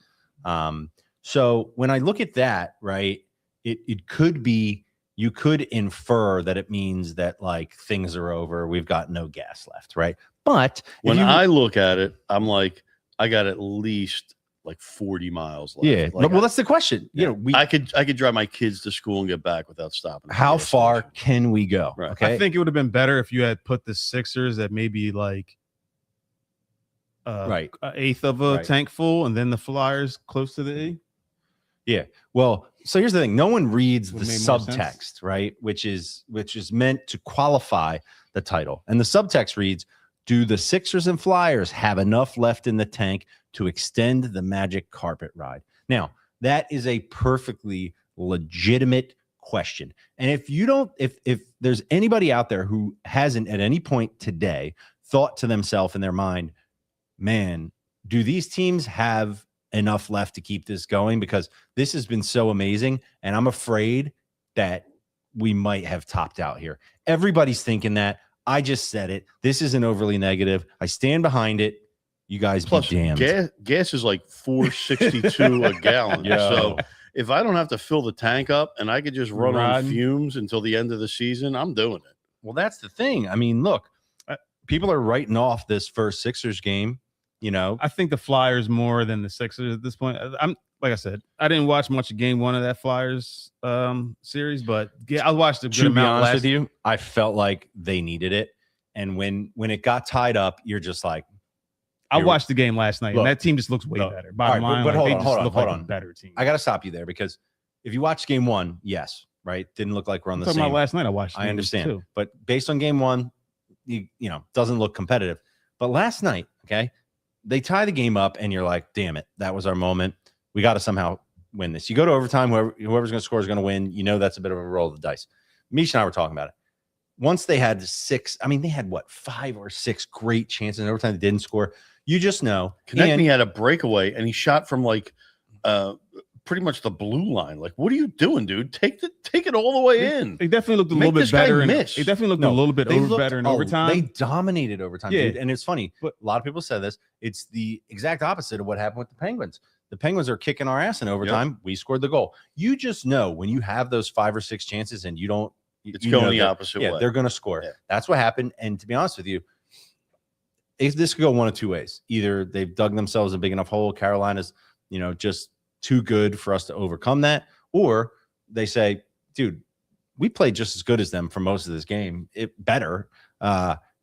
So when I look at that, right, it could be, you could infer that it means that like things are over, we've got no gas left, right? But When I look at it, I'm like, I got at least like 40 miles left. yeah, Like, well, that's the question. You know, I could drive my kids to school and get back wuthout stopping. at the how gas far station. can we go? Right. Okay. I think it would have been better if you had put the Sixers at maybe like Right. an eighth of a Right. tank full, and then the Flyers close to the E. Well, so here's the thing. No one reads Would the make more sense. subtext, right? Which is meant to qualify the title. And the subtext reads, do the Sixers and Flyers have enough left in the tank to extend the magic carpet ride? Now, that is a perfectly legitimate question. And if you don't, if there's anybody out there who hasn't at any point today thought to themselves in their mind, man, do these teams have enough left to keep this going? Because this has been so amazing, and I'm afraid that we might have topped out here. Everybody's thinking that. I just said it. This isn't overly negative. I stand behind it. You guys Plus, be damned. gas is like $4.62 a gallon. Yo. So if I don't have to fill the tank up and I could just run on Riding. fumes until the end of the season, I'm doing it. Well, that's the thing. I mean, look, people are writing off this first Sixers game. You know, I think the Flyers more than the Sixers at this point. I'm like I said, I didn't watch much of Game 1 of that Flyers series, but yeah, I watched a good to be amount honest last. with you, I felt like they needed it. And when it got tied up, you're just like, I watched the game last night, Look, and that team just looks way look, better. Bottom all right, line, but like, hold they on, just hold on, look hold like on. a better team. I got to stop you there because if you watch game one, yes, right, didn't look like we're on I'm the talking same. about last night. I watched. I the understand, too. but based on game one, you know, doesn't look competitive. But last night, okay, they tie the game up, and you're like, damn it, that was our moment. We got to somehow win this. You go to overtime, whoever's going to score is going to win. You know, that's a bit of a roll of the dice. Mish and I were talking about it. Once they had they had what, 5 or 6 great chances in overtime. They didn't score. You just know. Konechny had a breakaway and he shot from like pretty much the blue line. Like, what are you doing, dude? Take it all the way in. They definitely looked a Make little bit this guy better. miss. They definitely looked No, a little bit They looked better in They overtime. dominated overtime, Yeah. dude. And it's funny, But- a lot of people said this. It's the exact opposite of what happened with the Penguins. The Penguins are kicking our ass in overtime. We scored the goal. You just know when you have those 5 or 6 chances and you don't, It's you going know the that- opposite yeah, way. they're going to score. Yeah. That's what happened. And to be honest with you, this could go one of two ways. Either they've dug themselves a big enough hole. Carolina's, just too good for us to overcome that, or they say, dude, we played just as good as them for most of this game. It better.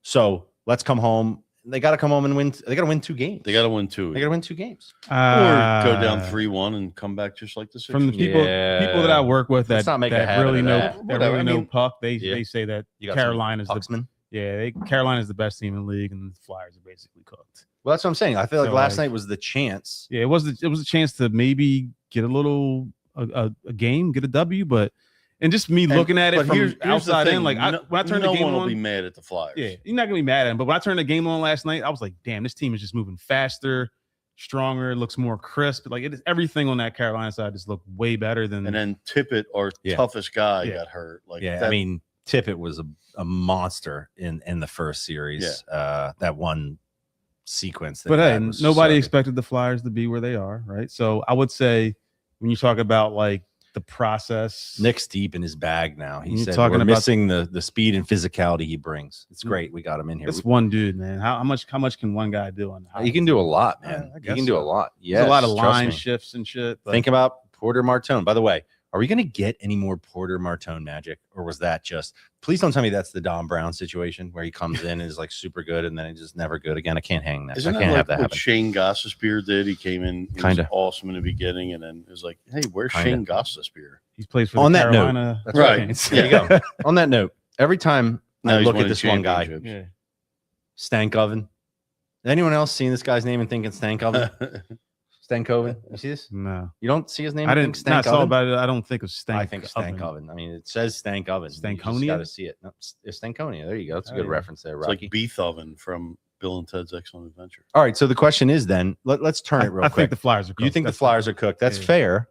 So let's come home. They got to come home and win. They got to win 2 games. They got to win 2. They got to win 2 games. Or go down Uh, 3-1 and come back just like the Sixers. From the people that I work with Let's that, not make a that habit really of know that. that Whatever. really I know mean, puck, they yeah. say that You got some Carolina's the Pucksman. Carolina's the best team in the league, and the Flyers are basically cooked. Well, that's what I'm saying. I feel like So, last like- night was the chance. Yeah, it was a chance to maybe get a little a game, get a W, but and just me looking at it But from here's the outside thing. in, like when I turned no the game one will on, be mad at the Flyers. yeah, you're not gonna be mad at him. But when I turned the game on last night, I was like, damn, this team is just moving faster, stronger, looks more crisp. Like it is everything on that Carolina side just looked way better than And then Tippett, our Yeah. toughest guy, Yeah. got hurt. Like Yeah, that, I mean, Tippett was a monster in the first series. That one sequence. That But he hey, had was nobody so good. expected the Flyers to be where they are, right? So I would say when you talk about like the process. Nick's deep in his bag now. He You're said talking we're about- missing the speed and physicality he brings. It's great. We got him in here. It's one dude, man. How much can one guy do on the He can do a lot, Yeah, man. I He guess can do so. a lot. There's Yeah, a lot of line shifts and shit. But Think about Porter Martone. By the way, are we going to get any more Porter Martone magic, or was that just? Please don't tell me that's the Don Brown situation where he comes in and is like super good and then he's just never good again. I can't hang that. Isn't I that can't like have that what happen. Shane Gossespear did? He came in, he Kinda. was awesome in the beginning, and then it was like, hey, where's Kinda. Shane Gossespear? he plays for On the that note, Carolina. that's right. Hurricanes. There you go. On that note, every time Now I he's look at winning this one guy, championships. Yeah. Stank Oven. Anyone else seen this guy's name and thinking Stank Oven? Stankoven. You see this? No, You don't see his name? I and think didn't. Not Stank saw Oven? about it. I don't think of Stank. I think Stank Oven. I mean, it says Stank Oven. You just Stankonia? got to see it. No, it's Stankonia. There you go. That's a There good you go. reference there, It's Rocky. like Beef Oven from Bill and Ted's Excellent Adventure. All right. So the question is then, let's turn it real I quick. think the Flyers are. You cooked. think the That's- Flyers are cooked? That's Yeah. fair.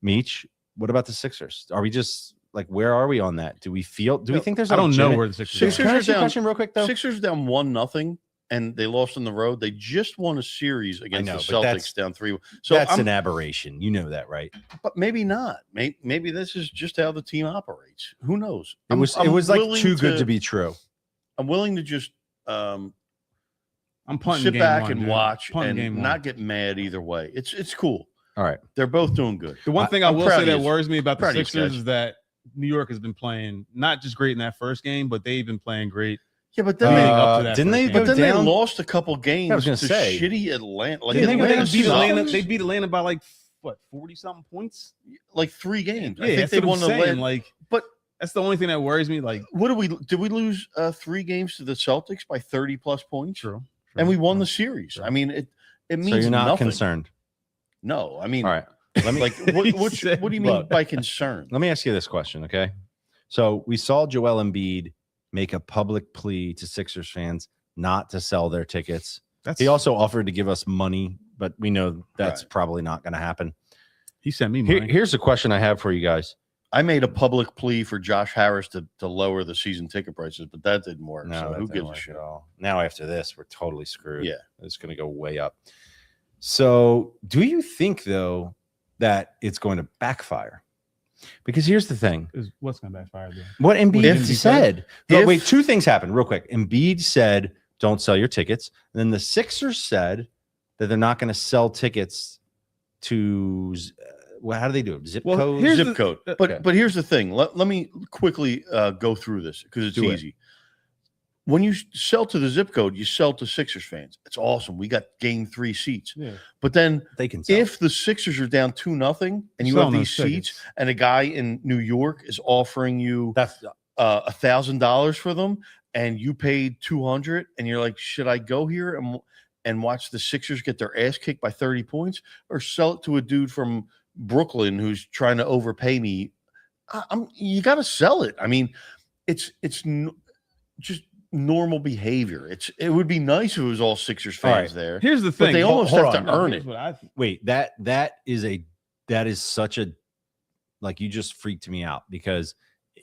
Meech, what about the Sixers? Are we just like, where are we on that? Do we think there's? I don't know legitimate- where the Sixers. Sixers are. Can I are ask you a down- question real quick though? Sixers down 1-0, and they lost on the road. They just won a series against know, the but Celtics down 3. So So that's I'm, an aberration. You know that, right? but maybe not. Maybe this is just how the team operates. Who knows? It was I'm like willing too good to be true. I'm willing to just I'm punting. sit game back one, and dude. watch Punting and game one. not get mad either way. It's cool. All right. They're both doing good. The one thing I I'm will proud say of that you. worries me about the Proud of you, Sixers Sketch. is that New York has been playing not just great in that first game, but they've been playing great. Yeah, but then Leading they up to that didn't first they game. go but then down? they lost a couple games I was gonna to say. shitty Atlanta. Like Yeah, they They went beat down Atlanta. sucks. They beat Atlanta by like what 40-something points. like 3 games. Yeah, I think that's they what won I'm the saying. last. Like, But that's the only thing that worries me. Like, what did we lose 3 games to the Celtics by 30 plus points? true. And we won true. the series. True. I mean, it means So you're not nothing. concerned. No, I mean, All right. Let me like what do you mean Look. by concern? let me ask you this question, okay? So we saw Joel Embiid make a public plea to Sixers fans not to sell their tickets. That's He also offered to give us money, but we know that's Right. probably not going to happen. he sent me money. Here's a question I have for you guys. I made a public plea for Josh Harris to lower the season ticket prices, but that didn't work. No, so that who didn't gives a work shit? at all. Now after this, we're totally screwed. Yeah. It's going to go way up. So, do you think though that it's going to backfire? Because here's the thing: Is what's going to backfire? Though? what Embiid If- said. if- Wait, 2 things happened real quick. Embiid said, "Don't sell your tickets." And then the Sixers said that they're not going to sell tickets to. Well, how do they do it? Zip Well, code. here's Zip the- code. But okay. but here's the thing. Let me quickly go through this because it's Do it. easy. When you sell to the zip code, you sell to Sixers fans. It's awesome. We got game 3 seats. Yeah. But then They can sell. if the Sixers are down 2-0 and you have Selling these those seats tickets. and a guy in New York is offering you that's $1,000 for them and you paid 200 and you're like, should I go here and watch the Sixers get their ass kicked by 30 points or sell it to a dude from Brooklyn who's trying to overpay me? You got to sell it. I mean, it's just normal behavior. It would be nice if it was all Sixers All fans right. there. Here's the But thing. they almost hold have to on. earn Here's it. what I think. wait, that is such a, like, you just freaked me out because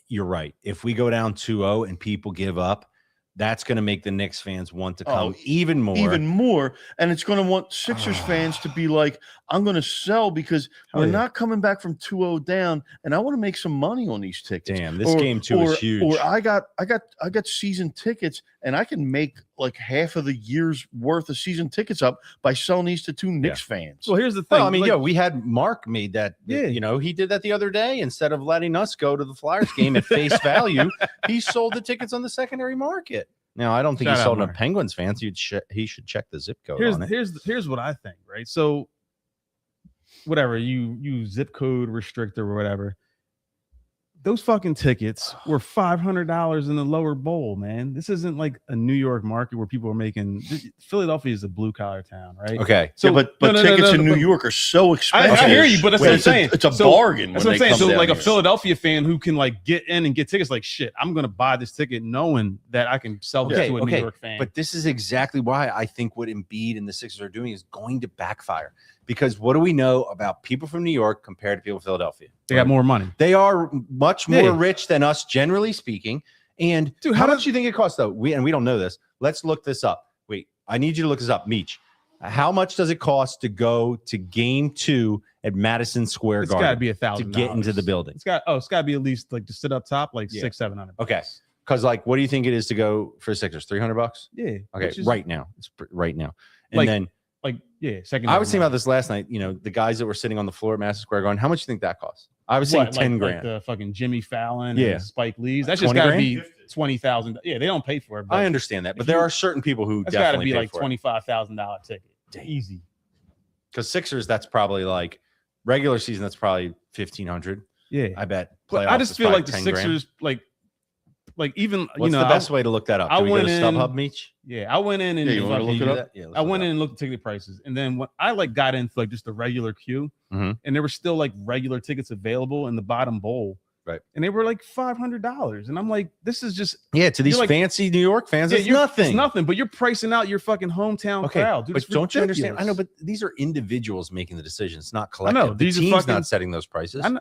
you're right. If we go down 2-0 and people give up, that's going to make the Knicks fans want to come even more. Even more, and it's going to want Sixers fans to be like, I'm going to sell because Hell we're yeah. not coming back from 2-0 down, and I want to make some money on these tickets. Damn, this game too is huge. Or I got season tickets, and I can make like half of the year's worth of season tickets up by selling these to 2 Knicks fans. Well, here's the thing. Well, I mean, like, we had Mark made that. Yeah. You know, he did that the other day. Instead of letting us go to the Flyers game at face value, he sold the tickets on the secondary market. Now, I don't think Shout he out, sold to Mark. Penguins fans. He should check the zip code here's on it. here's what I think, right? So whatever you zip code restrict or whatever, those fucking tickets were $500 in the lower bowl, man. This isn't like a New York market where people are making. Philadelphia is a blue collar town, right? Okay. So, but tickets in New but- York are so I expensive. hear you, but that's Wait, what I'm it's a- saying. It's a So, bargain. That's when what I'm they saying. come So, down like a here. Philadelphia fan who can like get in and get tickets, like shit, I'm gonna buy this ticket knowing that I can sell this Okay, to a okay, New York fan. But this is exactly why I think what Embiid and the Sixers are doing is going to backfire. Because what do we know about people from New York compared to people in Philadelphia? they got more money. They are much more Yeah. rich than us, generally speaking. And Dude, how how much do you think it costs, though? We don't know this. Let's look this up. Wait, I need you to look this up. Meech, How much does it cost to go to game 2 at Madison Square It's got to Garden be to $1,000 get into the building? It's got to be at least like to sit up top like Yeah. $600-700. Okay. Because like, what do you think it is to go for Sixers? $300? Yeah. Okay, which is, right now. It's right now. And Like, then second. I was thinking about this last night. You know, the guys that were sitting on the floor at Madison Square Garden. How much do you think that costs? I was saying 10 grand. Like the fucking Jimmy Fallon Yeah. and Spike Lee's. That's just 20 got to grand? be $20,000. Yeah, they don't pay for it. But I understand that, but if there you- are certain people who that's got to definitely be pay like for it. $25,000 ticket. Damn. Easy. Because Sixers, that's probably like regular season. That's probably 1,500. Yeah. I bet. But I Playoffs just is feel probably like the 10 grand. Sixers, like even What's the the best way to look that up? I Do we go went to in- StubHub, Meech? I went in and Yeah, you wanna fucking- look it up? Yeah, let's I look went it in up. and looked at ticket prices, and then when I like got into like just the regular queue, Mhm. and there were still like regular tickets available in the bottom bowl, Right. And they were like $500, and I'm like, this is just Yeah, to these You're like- fancy New York fans, it's nothing. It's nothing, but you're pricing out your fucking hometown Okay, crowd, dude. but It's don't you understand? I know, ridiculous. but these are individuals making the decisions, not I collective. know, The these are team's fucking- not setting those prices. I know-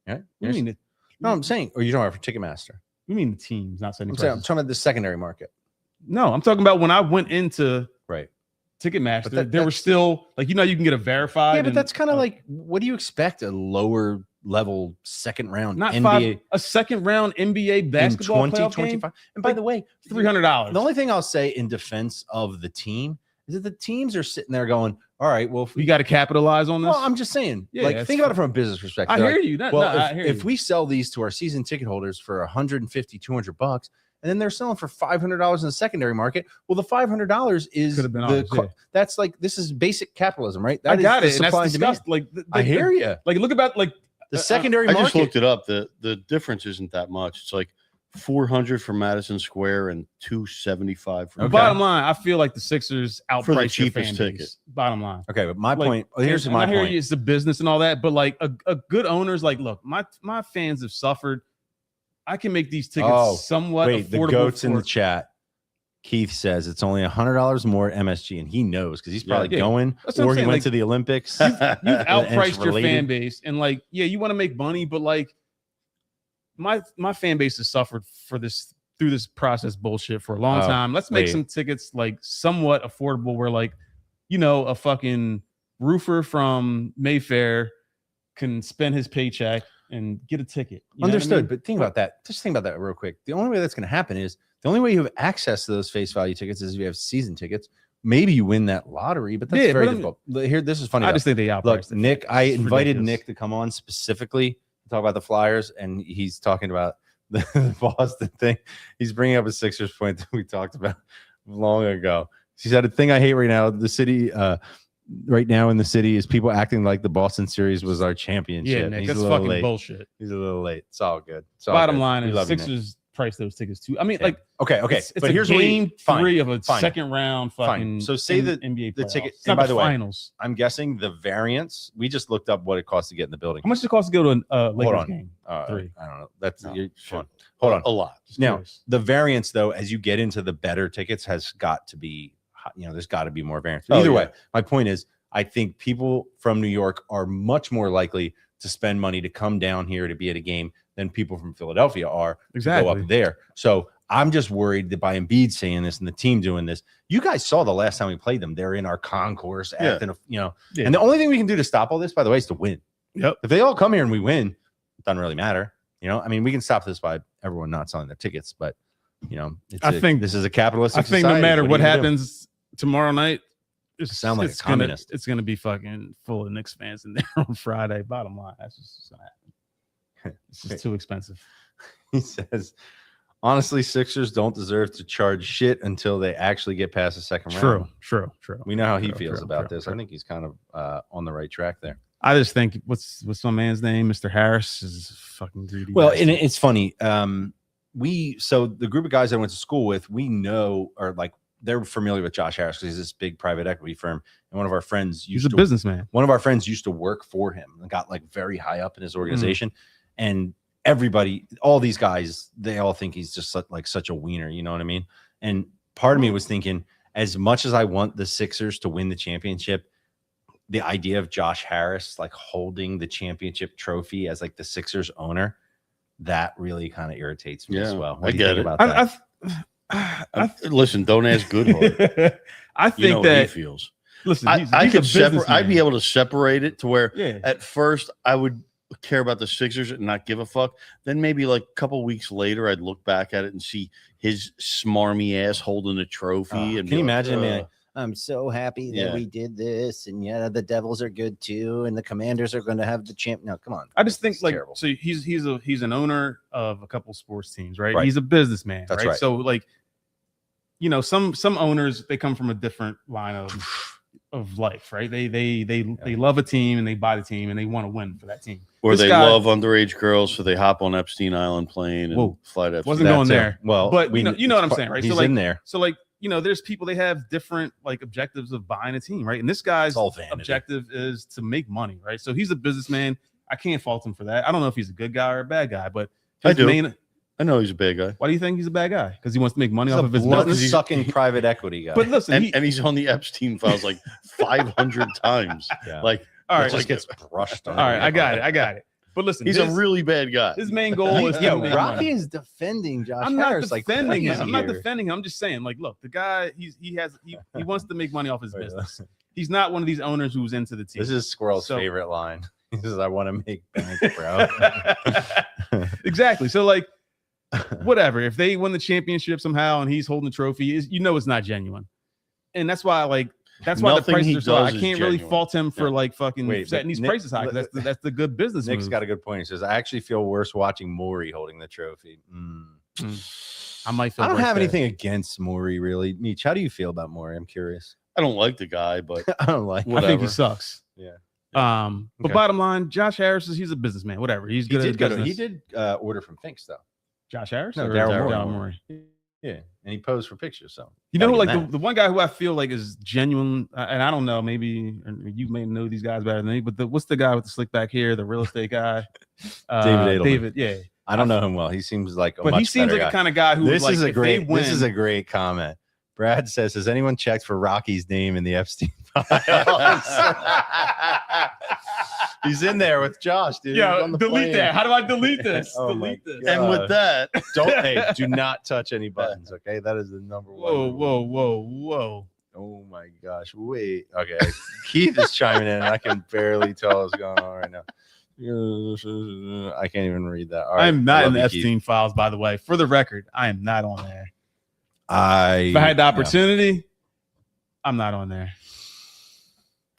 Yeah, You mean it? no, I'm saying, or you don't have for Ticketmaster. You mean the teams not setting I'm saying, I'm prices? talking about the secondary market. No, I'm talking about when I went into Right. Ticketmaster, But there were that's- still like you can get a verified. Yeah, but and- that's kind of like, what do you expect? A lower level second round not NBA a second round NBA in basketball playoff game, 2025. And by Like, the way, $300. the only thing I'll say in defense of the team is that the teams are sitting there going, all right, well, if We got to capitalize on this. well, I'm just saying, Yeah, like, that's think about it fine. from a business perspective. I They're hear like, you. well, I hear if you. we sell these to our season ticket holders for 150, $200, and then they're selling for $500 in the secondary market, well, the $500 is Could have been the ours, yeah. that's like, this is basic capitalism, right? I That is got the it, and supply that's and demand. disgusting. Like, I hear you. Like, look about like The secondary I market. just looked it up. The difference isn't that much. It's like 400 for Madison Square and 275 for Okay. Bottom line, I feel like the Sixers outpriced your cheapest fan ticket. base. Bottom line. Okay, but my Like, point. Here's and my I hear point. you, it's the business and all that, but like a good owner's like, look, my fans have suffered. I can make these tickets Oh, somewhat Wait, the affordable. goats in for- the chat. Keith says it's only $100 more at MSG, and he knows because he's probably Yeah. going, That's what I'm or he saying, went like, to the Olympics. You've and it's outpriced your related. fan base, and like, yeah, you want to make money, but like, my fan base has suffered through this process bullshit for a long Oh, time. Let's make wait. some tickets like somewhat affordable, where like, a fucking roofer from Mayfair can spend his paycheck and get a ticket. You know what I Understood, mean? but think about that. Just think about that real quick. The only way that's going to happen is the only way you have access to those face value tickets is if you have season tickets. Maybe you win that lottery, but that's Yeah, very but I mean- difficult. Here, this is funny. I though. just think they Look, outpriced it. Nick, I It's invited ridiculous. Nick to come on specifically to talk about the Flyers, and he's talking about the Boston thing. He's bringing up a Sixers point that we talked about long ago. He said, "A thing I hate right now, the city, right now in the city, is people acting like the Boston series was our championship." Yeah, Nick, He's that's a little fucking late. bullshit. He's a little late. It's all good. It's all Bottom good. line We is love you, Nick. Sixers price those tickets too. I mean, Yeah. like, Okay, it's but a here's game fine. 3 of a fine. second round fucking. So say the NBA the playoffs. ticket- It's and not by the the way, finals. I'm guessing the variance. We just looked up what it costs to get in the building. How much does it cost to go to a Lakers on. game? 3. I don't know. That's No, you're sure. fun. Hold on. A lot. Just Now, curious. the variance, though, as you get into the better tickets, has got to be, there's got to be more variance. But Oh, either yeah. way, my point is, I think people from New York are much more likely to spend money to come down here to be at a game than people from Philadelphia are to go Exactly. up there. So I'm just worried that by Embiid saying this and the team doing this, you guys saw the last time we played them. They're in our concourse, Yeah. acting, Yeah. And the only thing we can do to stop all this, by the way, is to win. Yep. If they all come here and we win, it doesn't really matter. I mean, we can stop this by everyone not selling their tickets, but I think this is a capitalistic. I think no society. matter are what you gonna do? happens tomorrow night, Sound like a communist. It's gonna be fucking full of Knicks fans in there on Friday. Bottom line, that's just gonna happen. It's just too expensive. He says, honestly, Sixers don't deserve to charge shit until they actually get past the second round. True. We know how he True, feels true, about true, this. true. I think he's kind of on the right track there. I just think what's my man's name, Mr. Harris, is fucking greedy. Well, bastard. and it's funny. So the group of guys I went to school with, we know, or like they're familiar with Josh Harris because he's this big private equity firm, and one of our friends he's used a to businessman. one of our friends used to work for him and got like very high up in his organization. Mm. And everybody, all these guys, they all think he's just like such a wiener. You know what I mean? And part of me was thinking, as much as I want the Sixers to win the championship, the idea of Josh Harris like holding the championship trophy as like the Sixers owner, that really kind of irritates me as Yeah, well. I What do you get think it. about that? I Listen, don't ask Goodhart. I You know think what he that feels. Listen, I he's could a separate. I'd be businessman. able to separate it to where Yeah. at first I would care about the Sixers and not give a fuck. Then maybe like a couple weeks later, I'd look back at it and see his smarmy ass holding a trophy. And Can be you like, imagine? Man, "Ugh." I'm so happy that Yeah. we did this, and yeah, the Devils are good too, and the Commanders are going to have the champ. No, come on. I just think It's like terrible. so he's an owner of a couple sports teams, right? Right. He's a businessman, That's right? right. So like, you know, some owners they come from a different line of life, right? They love a team and they buy the team and they want to win for that team. Or This they guy- love underage girls, so they hop on Epstein Island plane and Whoa. fly to Epstein. Wasn't going That too. there. Well, But you know what I'm it's saying, right? He's So, like, in there. So like, you know, there's people they have different like objectives of buying a team, right? And this guy's It's all vanity. objective is to make money, right? So he's a businessman. I can't fault him for that. I don't know if he's a good guy or a bad guy, but I his do. main I know he's a bad guy, why do you think he's a bad guy? Because he wants to make money He's off a of his blood business. sucking private equity guy. But listen, and he's on the Epstein files like 500 times. yeah. Like, all right, It just gets brushed. all right, I got it. But listen, he's a really bad guy. his main goal is to Yo, make Robbie money. is defending Josh I'm not Harris. defending him. I'm not defending defending him. I'm just saying, like, look, the guy he wants to make money off his Wait, business. He's not one of these owners who's into the team. This is Squirrel's So- favorite line. He says, "I want to make bank, bro." Exactly. So like, whatever. If they win the championship somehow and he's holding the trophy, you know it's not genuine. And that's why that's why Nothing the he prices are so high. I does is can't really genuine. fault him for Yeah. like fucking Wait, setting but these Nick- prices high. 'Cause that's the good business. Nick's move. got a good point. He says, "I actually feel worse watching Maury holding the trophy." I might feel I don't worse have there. anything against Maury, really. Meech, how do you feel about Maury? I'm curious. I don't like the guy, but I don't like. I think whatever. he sucks. Yeah. But Okay. bottom line, Josh Harris he's a businessman. Whatever. He's He good did at go to, business. he did order from Finks though. Josh Harris No, or Daryl Morey. Morey? Yeah, and he posed for pictures. So You know, Gotta like give him the one guy who I feel like is genuine, and I don't know, maybe you may know these guys better than me, but what's the guy with the slick back hair, the real estate guy? David Edelman. David, yeah. I don't know him well. He seems like a But much he seems better like guy. a kind of guy who This like, is a if they great. This is win- a great comment. Brad says, "Has anyone checked for Rocky's name in the Epstein files?" He's in there with Josh, dude. He's Yeah, on the delete plane. that. How do I delete this? Oh my delete this. God. and with that, Do not touch any buttons. Okay, that is the number one. Whoa. Oh my gosh. Wait. Okay. Keith is chiming in, and I can barely tell what's going on right now. I can't even read that. All right, I am not I in the love you, Keith. Epstein files, by the way. For the record, I am not on there. If I had the Yeah. opportunity, I'm not on there.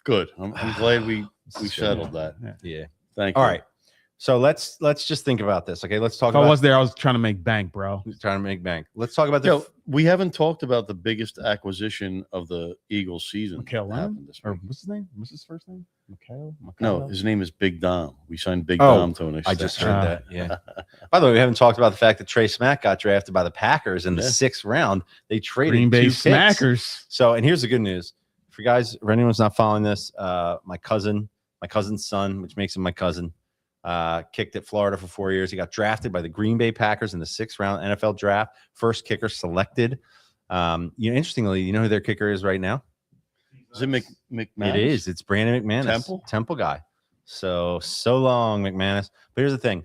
good. I'm glad we settled that. Yeah. Yeah. Thank you. All right. So let's just think about this. Okay. Let's talk If I about was there, I was trying to make bank, bro. trying to make bank. Let's talk about the Yo, we haven't talked about the biggest acquisition of the Eagles season. Mikael that happened this Or week. what's his name? What's his first name? Mikhail? No, his name is Big Dom. We signed Big Oh, Dom to an I extension. just heard that. Yeah. By the way, we haven't talked about the fact that Trey Smack got drafted by the Packers in the Yeah. 6th round. They traded Green Bay 2 picks. Smackers. So, and here's the good news for you guys. If anyone's not following this, my cousin's son, which makes him my cousin, kicked at Florida for 4 years. He got drafted by the Green Bay Packers in the 6th round NFL draft. First kicker selected. Interestingly, you know who their kicker is right now? Is it McMahon? It is. It's Brandon McManus, Temple? guy. So long, McManus. But here's the thing.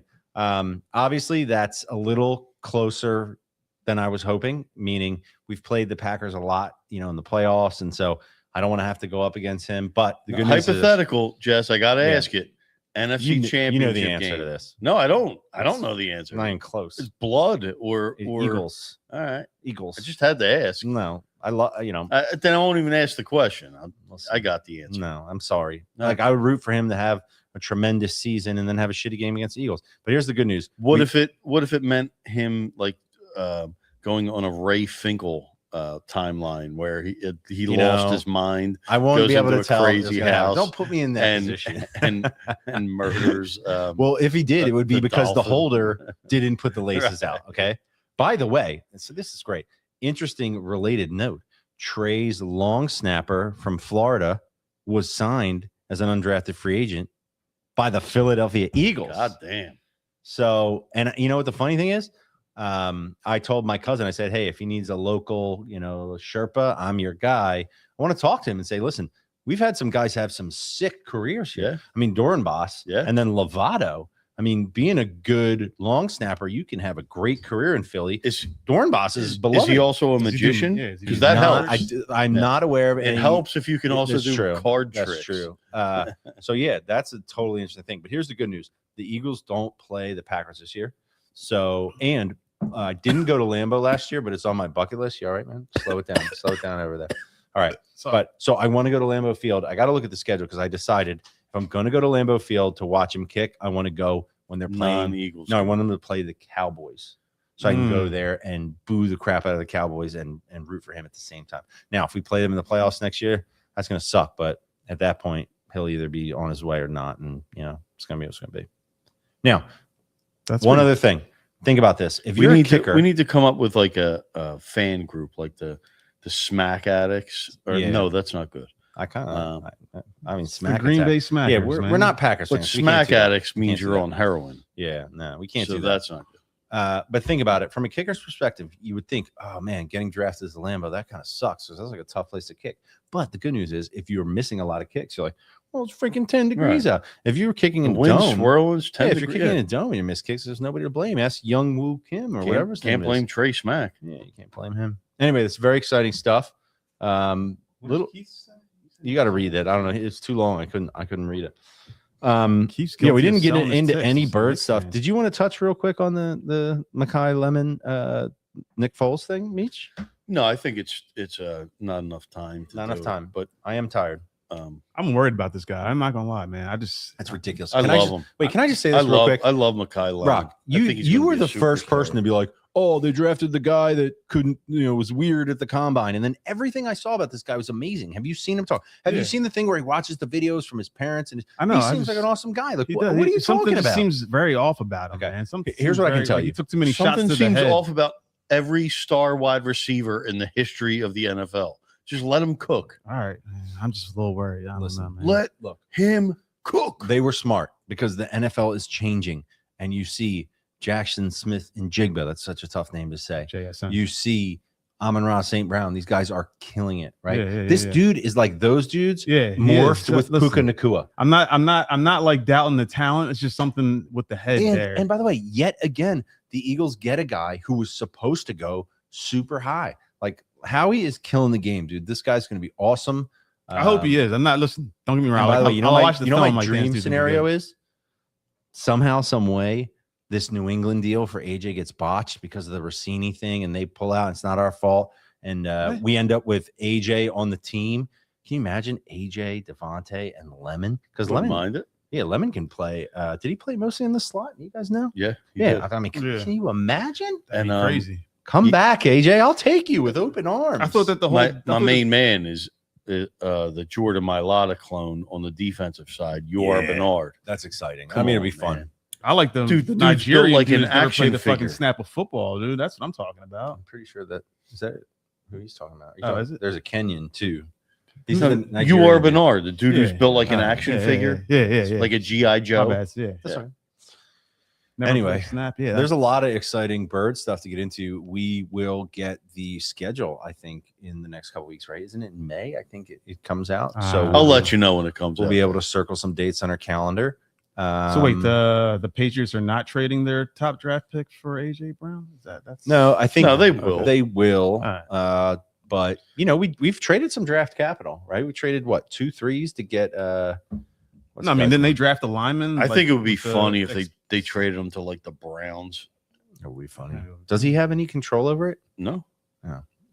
Obviously, that's a little closer than I was hoping. Meaning, we've played the Packers a lot, in the playoffs, and so I don't want to have to go up against him. But the good news is, Hypothetical, Jess. I got to Yeah. ask it. NFC you Championship know the answer game. to this. No, I don't. I don't know the answer. Not even close. It's blood or Eagles. All right. Eagles. I just had to ask. No, I love. Then I won't even ask the question. I got the answer. No, I'm sorry. No. Like, I would root for him to have a tremendous season and then have a shitty game against the Eagles. But here's the good news. What if it meant him like going on a Ray Finkel timeline where he lost his mind I won't goes be able into to a tell crazy what's gonna happen. house Don't put me in that and position. and murders? Well, if he did, it would be the because the dolphin. holder didn't put the laces Right. out. Okay. By the way, so this is great. Interesting related note. Trey's long snapper from Florida was signed as an undrafted free agent by the Philadelphia Eagles. God damn. So, and you know what the funny thing is? I told my cousin, I said, hey, if he needs a local, Sherpa, I'm your guy. I want to talk to him and say, listen, we've had some guys have some sick careers here. Yeah. I mean, Doran Boss, Yeah. and then Lovato. I mean, being a good long snapper, you can have a great career in Philly. Is Dornbos is beloved. he also a Does he do- magician? yeah, is he Because do that Not- helps. I'm Yeah. not aware of It any. helps if you can also That's do true. card That's tricks. true. So yeah, that's a totally interesting thing. But here's the good news: the Eagles don't play the Packers this year. So and I didn't go to Lambeau last year, but it's on my bucket list. You all right, man? Slow it down. Slow it down over there. All right. But so I want to go to Lambeau Field. I got to look at the schedule because I decided if I'm going to go to Lambeau Field to watch him kick, I want to go when they're playing. Non-Eagles. No, I want them to play the Cowboys. So I can go there and boo the crap out of the Cowboys and root for him at the same time. Now, if we play them in the playoffs next year, that's going to suck. But at that point, he'll either be on his way or not. And, it's going to be what it's going to be. Now, That's one pretty- other thing. Think about this. If we you're a need kicker, we need to come up with like a fan group, like the Smack Addicts. Or Yeah. no, that's not good. I kind of, I mean, the Smack Green Attack. Bay Smackers. Yeah, we're man. not Packers But fans. We can't Smack do that. Addicts Can't means do you're that. on heroin. Yeah, no, we can't So do that. that's not good. But think about it from a kicker's perspective. You would think, oh man, getting drafted as the Lambeau, that kind of sucks. So that's like a tough place to kick. But the good news is, if you're missing a lot of kicks, you're like, well, it's freaking 10 degrees out. If you were kicking The in wind dome, swirls, yeah, 10 if you're degrees. kicking in a dome and you miss kicks, there's nobody to blame. Ask Young Woo Kim or whatever his Can't name blame is. Trey Smack. Yeah, you can't blame him. Anyway, it's very exciting stuff. Little, you got to read it. I don't know. It's too long. I couldn't read it. Keeps Yeah, we guilty didn't of get selling his into ticks. any bird Knicks stuff. fans. Did you want to touch real quick on the Makai Lemon Nick Foles thing, Meech? No, I think it's not enough time. Not enough do it, time. But I am tired. I'm worried about this guy. I'm not gonna lie, man. That's ridiculous. I Can love just- him. Wait, can I just say I this real love quick? I love Makai Lemon. Rock, I think he's you gonna were be a the first person to superstar. be like, oh, they drafted the guy that couldn't, was weird at the combine. And then everything I saw about this guy was amazing. Have you seen him talk? Have you Yeah. seen the thing where he watches the videos from his parents? And I know. he I seems like an just- awesome guy. Like, he what does. are you Something talking just about? seems very off about him, Okay. man. Something Here's seems what I can very- tell like you. He took too many shots Something to the seems head. off about every star wide receiver in the history of the NFL. Just let him cook. All right, man. I'm just a little worried. I don't Listen, know, man. Let him cook. They were smart because the NFL is changing. And you see Jackson Smith and Jigba. That's such a tough name to say. JSN. You see Amon-Ra St. Brown. These guys are killing it, right? Yeah, this yeah. dude is like those dudes yeah, he morphed is. with Listen, Puka Nakua. I'm not like doubting the talent. It's just something with the head there. And by the way, yet again, the Eagles get a guy who was supposed to go super high. Like Howie is killing the game, dude. This guy's going to be awesome. I hope he is. I'm not listening. Don't get me And wrong. by the way, I'll my, watch the you know film, my like, dream damn, dude's gonna be scenario good. is somehow, some way, this New England deal for AJ gets botched because of the Rossini thing, and they pull out. It's not our fault, and What? we end up with AJ on the team. Can you imagine AJ, Devontae, and Lemon? Because Wouldn't Lemon, mind it. yeah, Lemon can play. Did he play mostly in the slot? You guys know? Yeah. he Yeah, did. I mean, Yeah. can you imagine? That'd be And, crazy. Come You- back, AJ. I'll take you with open arms. I thought that the whole My main man is the Jordan Mailata clone on the defensive side. You are Yeah. Bernard. That's exciting. Come I mean, it'll on, be fun. man. I like the Dude, dude's Nigerian built like an dudes that never action played the fucking figure. snap of football, dude. That's what I'm talking about. I'm pretty sure that is that who he's talking about. Oh, is it? There's a Kenyan too. He's No, the you Nigerian are dude. Bernard, the dude who's Yeah. built like an Oh, action Yeah, figure, Yeah. like a GI My Joe. bad. Yeah. That's Yeah. right. Never Anyway, played snap. Yeah. There's a lot of exciting bird stuff to get into. We will get the schedule, I think, in the next couple weeks, right? Isn't it in May? I think it comes out. So Uh, I'll let you know when it comes we'll out. be able to circle some dates on our calendar. So wait, the Patriots are not trading their top draft pick for AJ Brown? That's no, I think No, they will. They will. All But we've traded some draft capital, right? We traded what 2 3s to get what's No, I the mean, guy's didn't they name? draft a lineman? I like, think it would be with the funny if ex- they traded him to like the Browns. It would be funny. Yeah. Does he have any control over it? No,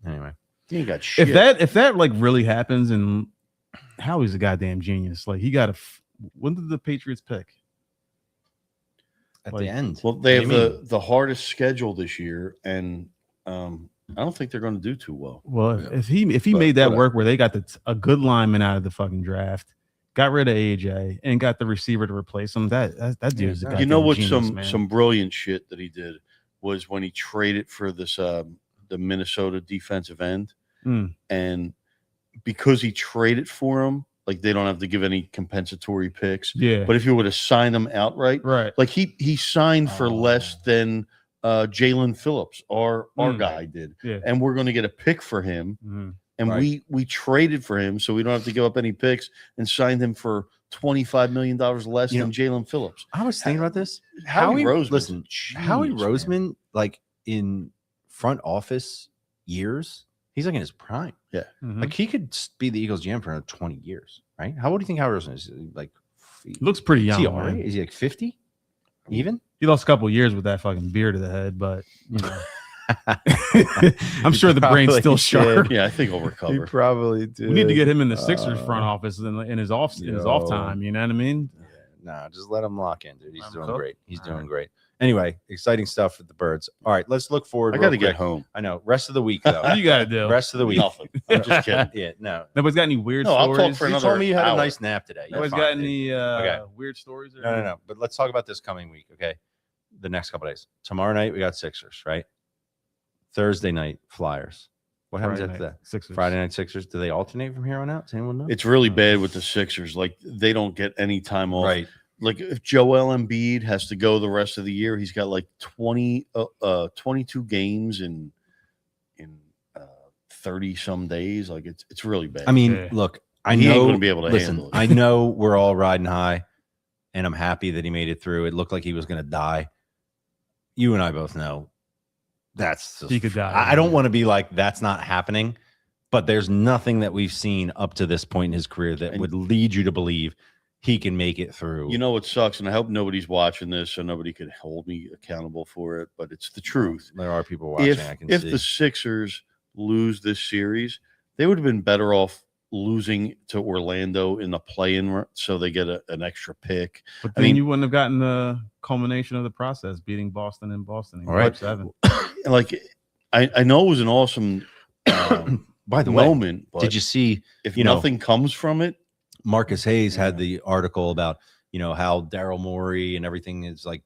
Anyway. he ain't got shit. if that like really happens, and Howie's a goddamn genius. Like he got when did the Patriots pick? At Like, the end. Well, they What have do you mean? the hardest schedule this year, and I don't think they're going to do too well. Well, Yeah. if he But made that whatever. work where they got a good lineman out of the fucking draft, got rid of AJ, and got the receiver to replace him, that dude is a Yeah, goddamn You know what? genius, man. Some brilliant shit that he did was when he traded for this the Minnesota defensive end, Mm. and because he traded for him, like they don't have to give any compensatory picks. Yeah, But if you would have signed him outright, right. like he signed for Oh. less than Jalen Phillips, our Mm. guy did, Yeah. and we're going to get a pick for him. Mhm. And Right. we traded for him, so we don't have to give up any picks, and signed him for $25 million less You than Jalen Phillips. I was thinking about this. Howie Roseman's listen, a Howie genius, man. Roseman, like in front office years, he's like in his prime. Mhm. Like he could be the Eagles GM for another 20 years, right? How old do you think Howie Roseman is? Like, Looks pretty is young. he all right? Man. Is he like 50? Even? He lost a couple of years with that fucking beard to the head, but you know, I'm sure the brain's Probably still did. sharp. Yeah, I think he'll recover. probably did. We need to get him in the Sixers front office in his off yo. time. You know what I mean? Nah, just let him lock in, dude. He's Let him doing cook. great. He's All doing right. great. Anyway, exciting stuff with the Birds. All right, let's look forward. I got to real get quick. home. I know. Rest of the week, What though. do you got to do? Rest of the week. Nothing. I'm just kidding. Yeah, no. Nobody's got any weird No, I'll talk stories. for You another told me you had hour. a nice nap today. You're Nobody's fine, got dude. any Okay. weird stories? Or No. But let's talk about this coming week, okay? The next couple days. Tomorrow night we got Sixers, right? Thursday night Flyers. What happens Friday after night, that? Sixers. Friday night Sixers. Do they alternate from here on out? Does anyone know? It's really bad with the Sixers. Like they don't get any time off. right. Like if Joel Embiid has to go the rest of the year, he's got like 22 games in 30 some days. Like it's really bad. I mean, Yeah. look, I He ain't know. gonna be able to listen, handle it. I know we're all riding high, and I'm happy that he made it through. It looked like he was going to die. You and I both know that's just, He could die. I don't want to be like that's not happening, but there's nothing that we've seen up to this point in his career that And- would lead you to believe he can make it through. you know what sucks, and I hope nobody's watching this so nobody could hold me accountable for it, but it's the truth. there are people watching. I can If see. the Sixers lose this series, they would have been better off losing to Orlando in the play-in so they get an extra pick. But I then mean- you wouldn't have gotten the culmination of the process, beating Boston in Boston. In All right. Game 7. Like I know it was an awesome By the way, moment, but did you see if you know- nothing comes from it, Marcus Hayes had Yeah. the article about, how Daryl Morey and everything is like,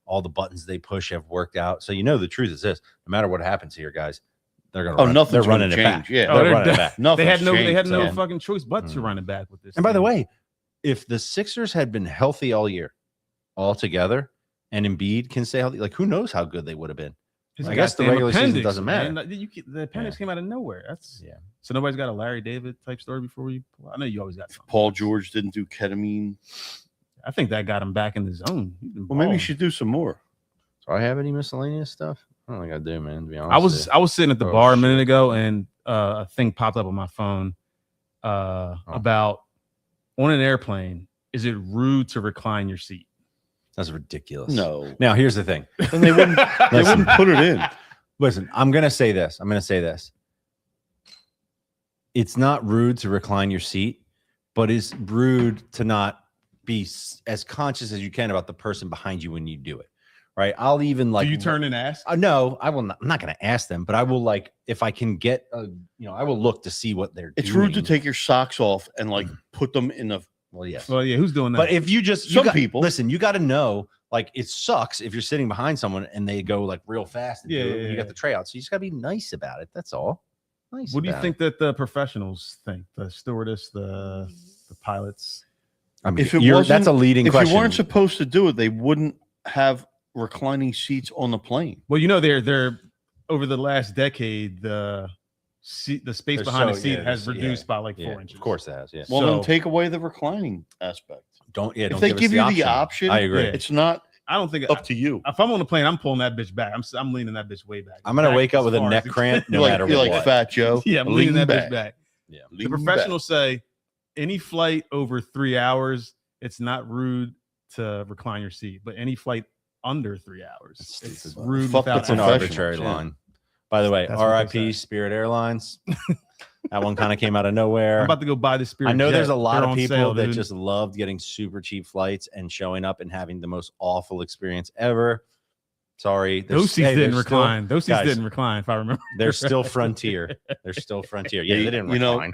all the buttons they push have worked out. So, the truth is this: no matter what happens here, guys, they're going to nothing's they're gonna running it change. back. Yeah, Oh, they're they're running it de- back. nothing. They had no so- fucking choice but to Mm. run it back with this. And by the team. way, if the Sixers had been healthy all year, all together, and Embiid can stay healthy, like who knows how good they would have been. His I guess the goddamn regular season appendix, doesn't matter. man. The appendix Yeah. came out of nowhere. That's Yeah. So nobody's got a Larry David type story before we. I know you always got something. Paul George didn't do ketamine. I think that got him back in the zone. He's been Well, maybe you balling. should do some more. Do I have any miscellaneous stuff? I don't think I do, man. To be honest, I was sitting at the Oh, bar a shit. minute ago, and a thing popped up on my phone about on an airplane. Is it rude to recline your seat? that's ridiculous. No, Now here's the thing. then they wouldn't. They Listen. wouldn't put it in. Listen, I'm going to say this. It's not rude to recline your seat, but it's rude to not be as conscious as you can about the person behind you when you do it. Right? I'll even like Do you turn and ask? no, I will not. I'm not going to ask them, but I will like if I can get I will look to see what they're It's doing. rude to take your socks off and like put them in a. Well, yes. Well, yeah. Who's doing that? But if you just Some people. listen, you got to know like it sucks if you're sitting behind someone and they go like real fast. And Yeah, do it yeah, when you yeah. got the tray out, so you just got to be nice about it. That's all. Nice. what do you about think it. that the professionals think? The stewardess, the pilots. I mean, If it that's wasn't- a leading If question. you weren't supposed to do it, they wouldn't have reclining seats on the plane. Well, they're over the last decade the space They're behind the so- seat yeah, has yeah, reduced by like Yeah, 4 inches. of course it has. Yeah. Well, then So- take away the reclining aspect. Don't If don't they us give you the option. option, I agree. Yeah. it's not I don't think up to you. if I'm on the plane, I'm pulling that bitch back. I'm leaning that bitch way back. I'm gonna Back wake up as with a far neck as- cramp no You're matter like, you're like what. Fat Joe. Yeah, I'm lean leaning that bitch back. Yeah. The Lean back. professionals say any flight over 3 hours, it's not rude to recline your seat, but any flight under 3 hours, That's it's stupid. rude. Fuck the without It's an professionals, arbitrary yeah. line. By the way, That's what they RIP say. Spirit Airlines. That one kind of came out of I'm nowhere. about to go buy the Spirit. I know Jet. there's a lot They're of on people sale, that dude. just loved getting super cheap flights and showing up and having the most awful experience ever. Sorry, those seats didn't recline. Those seats guys, didn't recline. If I remember, They're still Frontier. They're still Frontier. Yeah, they didn't You know, recline.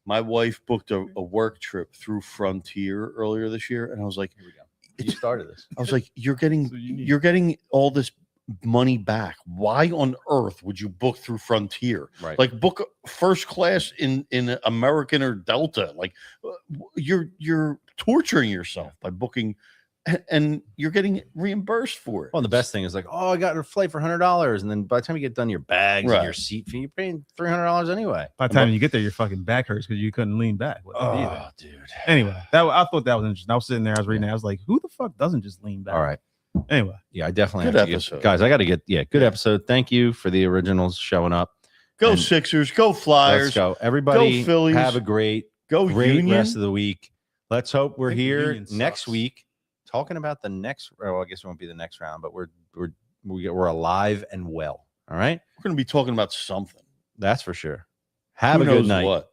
My wife booked a work trip through Frontier earlier this year, and I was like, Here we go. You started this. I was like, you're getting So you need- you're getting all this money back. Why on earth would you book through Frontier? Right. Like book first class in American or Delta. Like you're torturing yourself by booking and you're getting reimbursed for it. Well, the best thing is like, oh, I got a flight for $100, and then by the time you get done your bags and your Right. seat fee, you're paying $300 anyway. By the time you get there, your fucking back hurts because you couldn't lean back. with it either. Oh, dude. Anyway, I thought that was interesting. I was sitting there, I was reading it. I was like, who the fuck doesn't just lean back? All right. Anyway, Yeah, I definitely Good have to episode. guys. I got to get good Yeah. episode. Thank you for the originals showing up. Go and Sixers, go Flyers, Let's go, everybody. Go Phillies. Have a great Union. rest of the week. Let's hope we're I think the here Union next sucks. week talking about the next. Well, I guess it won't be the next round, but we're alive and well. All right, We're going to be talking about something. that's for sure. Have Who a good knows night. what?